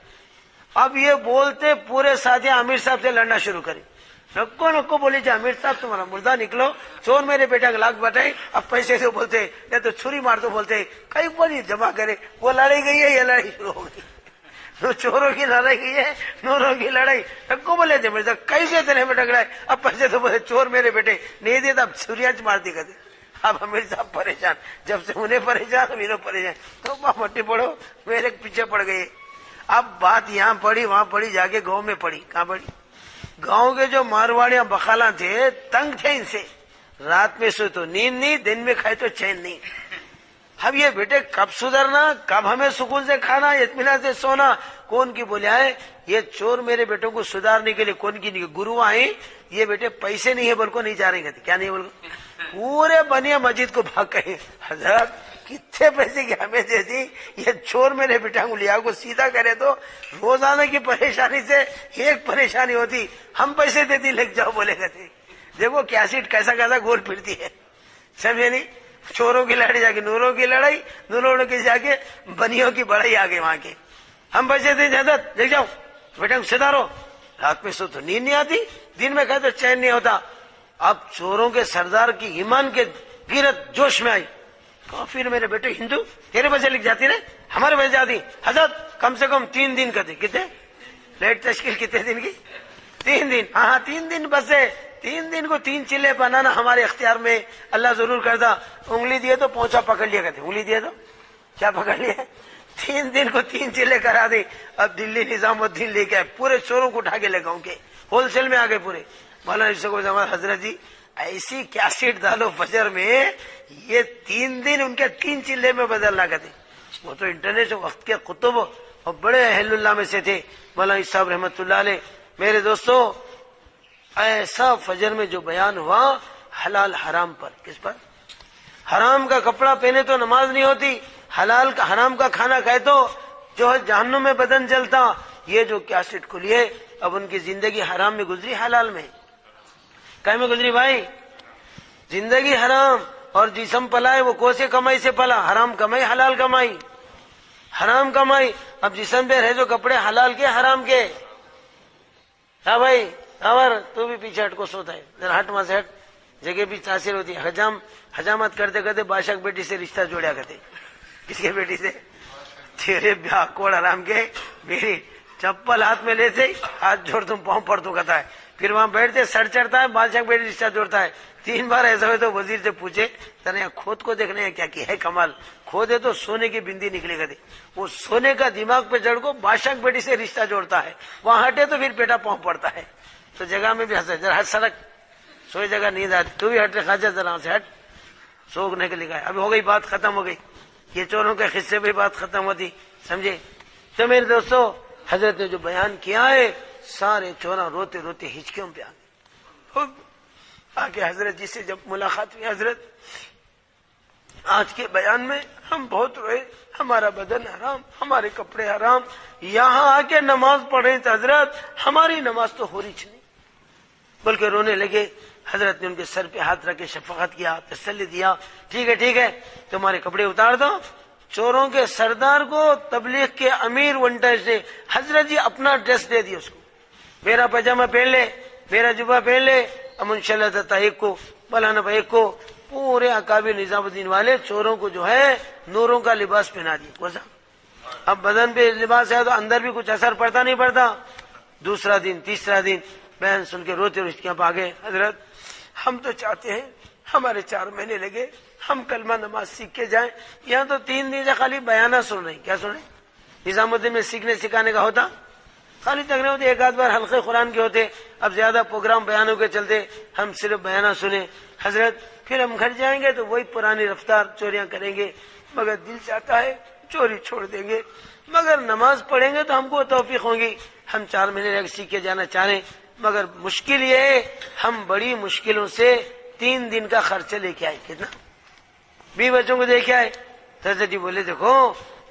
اب یہ بولتے پورے ساتھی امیر صاحب سے لڑنا شروع کرے. نکو نکو بولی جا امیر صاحب تمہارا مردہ نکلو, چور میرے بیٹا کا لاکھ بٹائے, اب پیسے سے بولتے یا تو چھری مار دو بولتے, کئی بولی جمع کرے. وہ لڑائی گئی ہے, یہ لڑائی شروع ہو گئی. چوروں کی لڑائی گئی ہے, نوروں کی لڑائی. نکو بولے تھے میرے صاحب کیسے تیرے میں ٹکرائے, اب پیسے تو بولے چور میرے بیٹے نہیں دیتا, اب چھریاں مار دی کہتے. اب امیر صاحب پریشان, جب سے انہیں پریشان میرے پریشان, تو مٹی پڑو میرے پیچھے پڑ گئے. اب بات یہاں پڑی وہاں پڑی, جا کے گاؤں میں پڑی. کہاں پڑی, گاؤں کے جو مارواڑیاں بخالاں تھے تنگ تھے ان سے, رات میں سوئے تو نیند نہیں, دن میں کھائے تو چین نہیں. اب یہ بیٹے کب سدھرنا, کب ہمیں سکون سے کھانا, اطمینان سے سونا. کون کی بولے آئے, یہ چور میرے بیٹوں کو سدھارنے کے لیے کون کی گرو آئے, یہ بیٹے پیسے نہیں ہے بول کو نہیں جا رہے, کیا نہیں بول کو, پورے بنیا مسجد کو بھاگ گئے. حضرت کتنے پیسے کی ہمیں دے دی, یہ چور میرے بیٹا کو لیا کو سیدھا کرے تو روزانہ کی پریشانی سے ایک پریشانی ہوتی, ہم پیسے دیتی لگ جاؤ بولے گئے. دیکھو کیا سیٹ کیسا کیسا گول پھرتی ہے, سمجھے نہیں. چوروں کی لڑائی جا کے نوروں کی لڑائی, نوروں کی جا کے بنیوں کی بڑائی آگے وہاں کے. ہم پیسے دے حضرت دیکھ جاؤ بیٹا کو سدھارو, رات میں سو تو نیند نہیں آتی, دن میں کہے تو چین نہیں ہوتا. اب چوروں کے سردار کی ایمان کے غیرت جوش میں آئی, پھر میرے بیٹے ہندو تیرے پیسے لکھ جاتی رہے, ہمارے پیسے جاتی. حضرت کم سے کم 3 دن کا تھے, کتنے لیٹ تشکیل کتنے دن کی, 3 دن. ہاں 3 دن بس ہے, 3 دن کو 3 چلے بنانا ہمارے اختیار میں, اللہ ضرور کرتا. انگلی دیے تو پونچھا پکڑ لیا کرتے, انگلی دیے تو کیا پکڑ لیا, 3 دن کو 3 چلے کرا دی. اب دلی نظام الدین لے کے آئے, پورے چوروں کو اٹھا کے لے گاؤں کے ہول سیل میں آ گئے پورے. مولانا حضرت جی ایسی کیا سیٹ ڈالو فجر میں, یہ 3 دن ان کے 3 چلے میں بدلنا کرتے. وہ تو انٹرنیٹ وقت کے قطب اور بڑے اہل اللہ میں سے تھے مولانا صاحب رحمت اللہ علیہ. میرے دوستو ایسا فجر میں جو بیان ہوا حلال حرام پر, کس پر, حرام کا کپڑا پہنے تو نماز نہیں ہوتی, حلال کا حرام کا کھانا کھائے تو جو ہے جہنم میں بدن جلتا. یہ جو کیسٹ کھلی ہے, اب ان کی زندگی حرام میں گزری, حلال میں کہیں میں گزری بھائی. زندگی حرام اور جسم پلا ہے وہ کوسے کمائی سے پلا, حرام کمائی حلال کمائی, حرام کمائی. اب جسم پہ رہے جو کپڑے حلال کے حرام کے. ہاں بھائی اور تو بھی پیچھے ہٹ کو سوتا ہے, ذرا ہٹ وہاں سے ہٹ, جگہ بھی تاثیر ہوتی ہے. حجامت کرتے کرتے بادشاہ کی بیٹی سے رشتہ جوڑیا کرتے. کس کے بیٹی سے, تیرے بیاہ کوڑ حرام کے, میری چپل ہاتھ میں لیتے ہاتھ جوڑ تم پاؤں پڑ تو کہتا ہے. پھر وہاں بیٹھتے سر چڑھتا ہے, بادشاہ بیٹی رشتہ جوڑتا ہے. 3 بار ایسا ہوئے تو وزیر سے پوچھے تنے یہاں کھود کو دیکھنے کیا ہے کمال, کھودے تو سونے کی بندی نکلے گا. وہ سونے کا دماغ پہ چڑھ کو بادشاہ بیٹی سے رشتہ جوڑتا ہے, وہاں ہٹے تو پھر بیٹا پاؤں پڑتا ہے. تو جگہ میں بھی ہنسے, ذرا ہٹ سڑک, سوئی جگہ نیند آتی, تو بھی ہٹ رہے خاجہ ذرا سے ہٹ, سوکھنے کے لیے. اب ہو گئی بات ختم ہو گئی, یہ چوروں کے قصے بھی بات ختم ہوتی, سمجھے. تو میرے دوستو حضرت نے جو بیان کیا ہے, سارے چوراں روتے روتے ہچکیوں پہ آ کے حضرت جی سے جب ملاقات ہوئی, حضرت آج کے بیان میں ہم بہت روئے, ہمارا بدن حرام, ہمارے کپڑے حرام, یہاں آ کے نماز پڑھیں تو حضرت ہماری نماز تو ہو رہی نہیں, بلکہ رونے لگے. حضرت نے ان کے سر پہ ہاتھ رکھ کے شفقت کیا, تسلی دیا, ٹھیک ہے تمہارے کپڑے اتار دو. چوروں کے سردار کو تبلیغ کے امیر ونٹر سے حضرت جی اپنا ڈریس دے دیا اس کو, میرا پاجامہ پہن لے, میرا جبہ پہن لے. امن شاء اللہ ایک کو مولانا ایک کو پورے اکابر نظام الدین والے چوروں کو جو ہے نوروں کا لباس پہنا دیا. اب بدن پہ لباس ہے تو اندر بھی کچھ اثر پڑتا نہیں پڑتا. دوسرا دن تیسرا دن بہن سن کے روتے روتے آ گئے, حضرت ہم تو چاہتے ہیں ہمارے 4 مہینے لگے, ہم کلمہ نماز سیکھ کے جائیں. یہاں تو 3 دن سے خالی بیانہ سن رہے ہیں, کیا سن رہے ہیں, نظام الدین میں سیکھنے سکھانے کا ہوتا خالی تک نہیں ہوتے, ایک آدھ بار حلقے قرآن کے ہوتے. اب زیادہ پروگرام بیانوں کے چلتے ہم صرف بیانہ سنیں. حضرت پھر ہم گھر جائیں گے تو وہی پرانی رفتار چوریاں کریں گے, مگر دل چاہتا ہے چوری چھوڑ دیں گے, مگر نماز پڑھیں گے تو ہم کو توفیق ہوگی. ہم 4 مہینے لگ سیکھ کے جانا چاہ رہے ہیں, مگر مشکل یہ ہے ہم بڑی مشکلوں سے 3 دن کا خرچہ لے کے آئے. کتنا 20 بچوں کو دے کے آئے. حضرت جی بولے دیکھو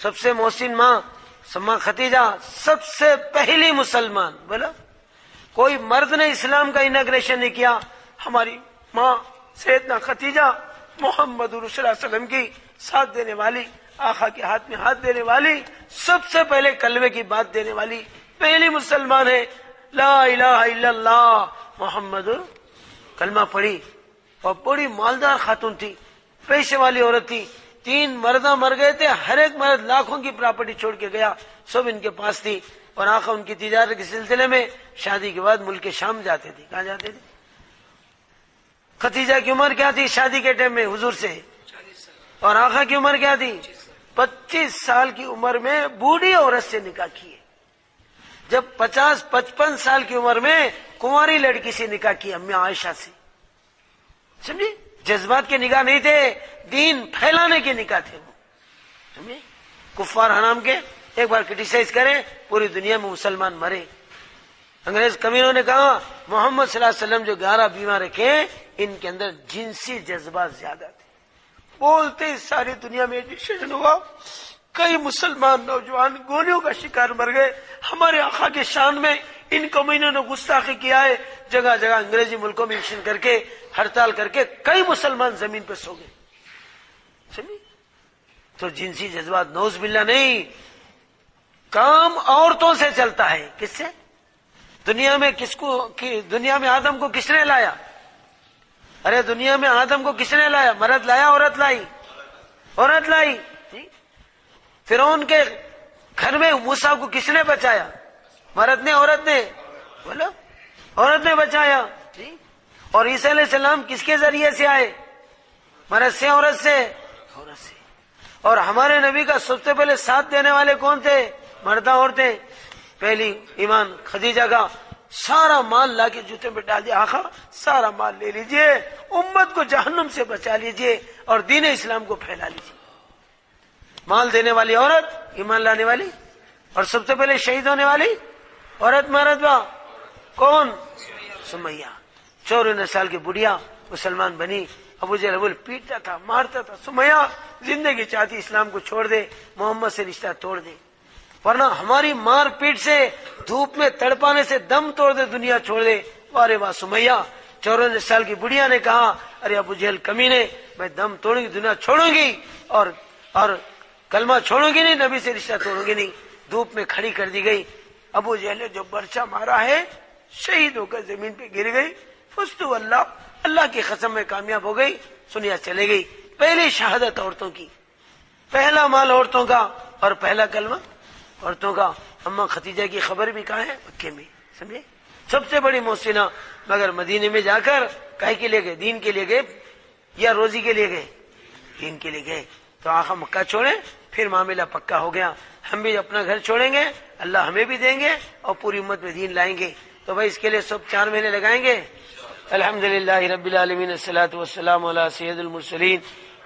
سب سے محسن ماں سما ختیجہ سب سے پہلی مسلمان. بولا کوئی مرد نے اسلام کا اناگریشن نہیں کیا. ہماری ماں سیدنا ختیجہ محمد رسول اللہ صلی اللہ علیہ وسلم کی ساتھ دینے والی, آقا کے ہاتھ میں ہاتھ دینے والی, سب سے پہلے کلمے کی بات دینے والی پہلی مسلمان ہے. لا الہ الا اللہ محمد, کلمہ پڑھی. اور بڑی مالدار خاتون تھی, پیسے والی عورت تھی. 3 مردہ مر گئے تھے, ہر ایک مرد لاکھوں کی پراپرٹی چھوڑ کے گیا, سب ان کے پاس تھی. اور آقا ان کی تجارت کے سلسلے میں شادی کے بعد ملک شام جاتے تھے. کہاں جاتے تھے؟ ختیجہ کی عمر کیا تھی شادی کے ٹائم میں حضور سے؟ اور آقا کی عمر کیا تھی؟ 25 سال کی عمر میں بوڑھی عورت سے نکاح کیے. جب 50-55 سال کی عمر میں کنواری لڑکی سے نکاح کیا, امی عائشہ سے. سمجھے, جذبات کے نکاح نہیں تھے, دین پھیلانے کے نکاح تھے وہ. سمجھے, کفار حرام کے ایک بار کرٹیسائز کریں, پوری دنیا میں مسلمان مرے. انگریز کمینوں نے کہا محمد صلی اللہ علیہ وسلم جو 11 بیویاں رکھے ان کے اندر جنسی جذبات زیادہ تھے. بولتے ساری دنیا میں ڈسیژن ہوا, کئی مسلمان نوجوان گولیوں کا شکار مر گئے. ہمارے آقا کے شان میں ان کمینوں نے گستاخی کیا ہے. جگہ جگہ انگریزی ملکوں میں ایکشن کر کے ہڑتال کر کے کئی مسلمان زمین پہ سو گئے. سمجھے, تو جنسی جذبات نوز باللہ نہیں, کام عورتوں سے چلتا ہے. کس سے؟ دنیا میں دنیا میں آدم کو کس نے لایا؟ ارے دنیا میں آدم کو کس نے لایا؟ مرد لایا عورت لائی؟ عورت لائی. فرعون کے گھر میں موسیٰ کو کس نے بچایا؟ مرد نے عورت نے؟ بولو, عورت نے بچایا. اور عیسیٰ علیہ السلام کس کے ذریعے سے آئے؟ مرد سے عورت سے؟ عورت سے. اور ہمارے نبی کا سب سے پہلے ساتھ دینے والے کون تھے؟ مردہ عورتیں. پہلی ایمان خدیجہ کا, سارا مال لا کے جوتے میں ڈال دیا, آقا سارا مال لے لیجئے, امت کو جہنم سے بچا لیجئے اور دین اسلام کو پھیلا لیجئے. مال دینے والی عورت, ایمان لانے والی, اور سب سے پہلے شہید ہونے والی عورت مرتبہ کون؟ سمیہ. 54 سال کی بڑھیا مسلمان بنی. ابو جہل پیٹتا تھا, مارتا تھا. سمیہ زندگی چاہتی اسلام کو چھوڑ دے, محمد سے رشتہ توڑ دے, ورنہ ہماری مار پیٹ سے دھوپ میں تڑپانے سے دم توڑ دے, دنیا چھوڑ دے. وارے واہ سمیہ. 54 سال کی بڑھیا نے کہا ارے ابو جہل کمینے, میں دم توڑوں گی, دنیا چھوڑوں گی اور کلمہ چھوڑوں گی نہیں, نبی سے رشتہ توڑوں گی نہیں. دھوپ میں کھڑی کر دی گئی. ابو جہل نے جو برچہ مارا ہے شہید ہو کر زمین پہ گر گئی. فستو اللہ, اللہ کی قسم میں کامیاب ہو گئی. سنیا چلے گئی. پہلی شہادت عورتوں کی, پہلا مال عورتوں کا اور پہلا کلمہ عورتوں کا. اما ختیجہ کی خبر بھی کہاں ہے؟ مکے میں. سمجھے, سب سے بڑی محسنہ. مگر مدینے میں جا کر کاہے کے لیے گئے؟ دین کے لیے گئے یا روزی کے لیے گئے؟ دین کے لیے گئے. تو آقا مکہ چھوڑے, پھر معاملہ پکا ہو گیا. ہم بھی اپنا گھر چھوڑیں گے, اللہ ہمیں بھی دیں گے اور پوری امت میں دین لائیں گے. تو بھائی اس کے لیے سب 4 مہینے لگائیں گے. الحمدللہ رب العالمین, الصلاۃ والسلام علی سید المرسلین,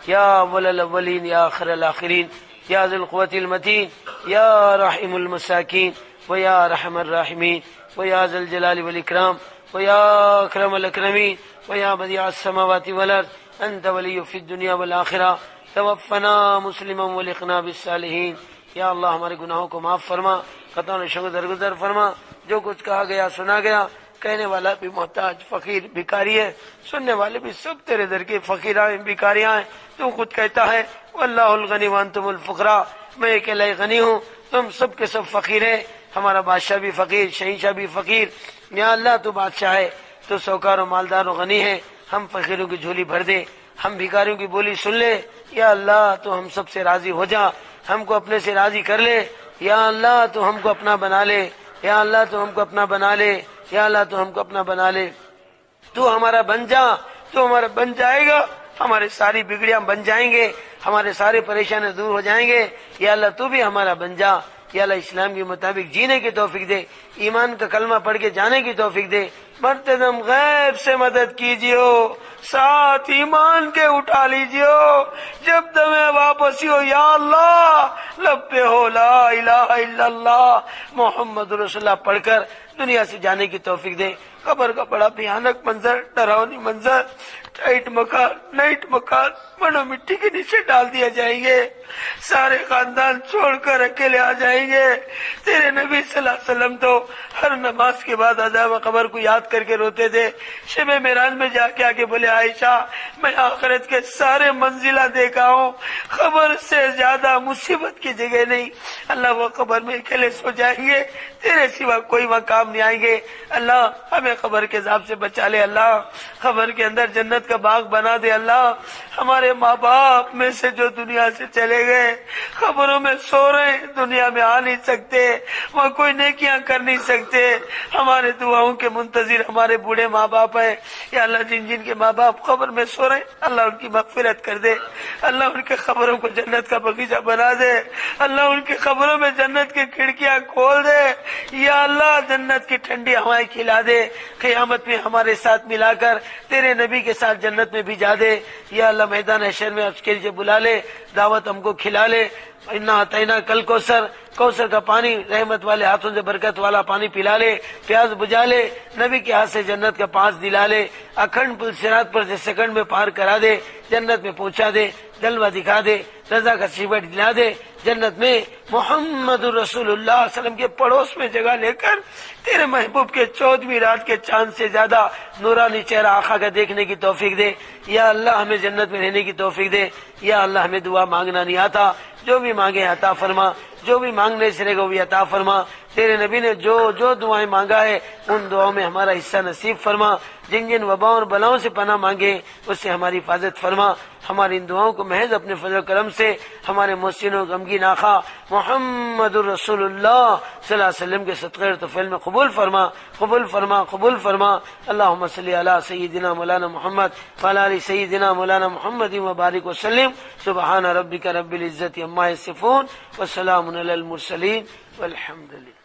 یا اول الاولین یا آخر الاخرین, یا ذی القوۃ المتین, یا رحم المساکین, و یا رحم الراحمین, و یا ذی الجلال والاکرام, و یا اکرم الاکرمین, و یا بدیع السماوات والارض, انت ولی فی الدنیا والآخرہ, توفنا مسلما والحقنا بالصالحین. یا اللہ ہمارے گناہوں کو معاف فرما, خطا و شگو درگزر فرما. جو کچھ کہا گیا سنا گیا, کہنے والا بھی محتاج فقیر بھکاری ہے, سننے والے بھی سب تیرے در کے فقیراں بھکاریاں ہیں. تو خود کہتا ہے واللہ الغنی وانتم الفقراء, میں اکیلا غنی ہوں, تم سب کے سب فقیر ہیں. ہمارا بادشاہ بھی فقیر, شہنشاہ بھی فقیر. یا اللہ تو بادشاہ ہے, تو سوکار و مالدار و غنی ہے, ہم فقیروں کی جھولی بھر دے, ہم بھکاریوں کی بولی سن لے. یا اللہ تو ہم سب سے راضی ہو جا, ہم کو اپنے سے راضی کر لے. یا اللہ تو ہم کو اپنا بنا لے. یا اللہ تو ہم کو اپنا بنا لے. یا اللہ تو ہم کو اپنا بنا لے. تو ہمارا بن جا, تو ہمارا بن جائے گا, ہمارے ساری بگڑیاں بن جائیں گے, ہمارے سارے پریشانی دور ہو جائیں گے. یا اللہ تو بھی ہمارا بن جا. یا اللہ اسلام کے مطابق جینے کی توفیق دے, ایمان کا کلمہ پڑھ کے جانے کی توفیق دے. مرتے دم غیب سے مدد کیجیو, ساتھ ایمان کے اٹھا لیجیو. جب تمہیں واپسی ہو یا اللہ لب پہ ہو لا الہ الا اللہ محمد رسول اللہ پڑھ کر دنیا سے جانے کی توفیق دے. قبر کا بڑا بھیانک منظر، ڈراؤنی منظر، ٹائٹ مکان، نائٹ مکان، منو مٹی کے نیچے ڈال دیا جائیں گے، سارے خاندان چھوڑ کر اکیلے آ جائیں گے۔ تیرے نبی صلی اللہ علیہ وسلم تو ہر نماز کے بعد عذاب قبر کو یاد کر کے روتے تھے۔ شب معراج میں جا کے آگے بولے عائشہ میں آخرت کے سارے منزلہ دیکھا ہوں، قبر سے زیادہ مصیبت کی جگہ نہیں۔ اللہ وہ قبر میں اکیلے سو جائیں گے، تیرے سوا کوئی وہاں کام نہیں آئیں گے۔ اللہ ہمیں قبر کے عذاب سے بچا لے، اللہ قبر کے اندر جنت کا باغ بنا دے۔ اللہ ہمارے ماں باپ میں سے جو دنیا سے چلے گئے، قبروں میں سو رہے، دنیا میں آ نہیں سکتے، وہاں کوئی نیکیاں کر نہیں سکتے، ہمارے دعاؤں کے منتظر ہمارے بوڑھے ماں باپ ہیں۔ یا اللہ جن جن کے ماں باپ قبر میں سو رہے، اللہ ان کی مغفرت کر دے، اللہ ان کے قبروں کو جنت کا باغیچہ بنا دے، اللہ ان کی قبروں میں جنت کی کھڑکیاں کھول دے، یا اللہ جنت کی ٹھنڈی ہوائیں کھلا دے، قیامت میں ہمارے ساتھ ملا کر تیرے نبی کے ساتھ جنت میں بھیجا دے۔ یا اللہ میدان حشر میں اس کے لیے بلا لے، دعوت ہم کو کھلا لے۔ انا اعطینا کل کوثر کا پانی رحمت والے ہاتھوں سے برکت والا پانی پلا لے، پیاس بجھا لے، نبی کے ہاتھ سے جنت کا پاس دلا لے، اکھنڈ پل صراط پر سے سیکنڈ میں پار کرا دے، جنت میں پہنچا دے، جلوہ دکھا دے، رضا کا سیبٹ دلا دے، جنت میں محمد رسول اللہ صلی اللہ علیہ وسلم کے پڑوس میں جگہ لے کر تیرے محبوب کے 14ویں رات کے چاند سے زیادہ نورانی چہرہ آقا کا دیکھنے کی توفیق دے۔ یا اللہ ہمیں جنت میں رہنے کی توفیق دے۔ یا اللہ ہمیں دعا مانگنا نہیں آتا، جو بھی مانگے عطا فرما، جو بھی مانگنے سے رہے گا وہ بھی عطا فرما۔ تیرے نبی نے جو دعائیں مانگا ہے ان دعاؤں میں ہمارا حصہ نصیب فرما، جن جن وباؤں اور بلاؤں سے پناہ مانگے اس سے ہماری حفاظت فرما۔ ہماری ان دعاؤں کو محض اپنے فضل و کرم سے ہمارے محسن و غمگین آقا محمد الرسول اللہ صلی اللہ علیہ وسلم کے صدقے اور طفیل میں قبول فرما، قبول فرما، قبول فرما۔ اللہم صلی علی سیدنا مولانا محمد وعلی آل سیدنا مولانا محمد وبارک وسلم۔ سبحان ربک رب العزت عما یصفون وسلام علی المرسلین والحمد للہ۔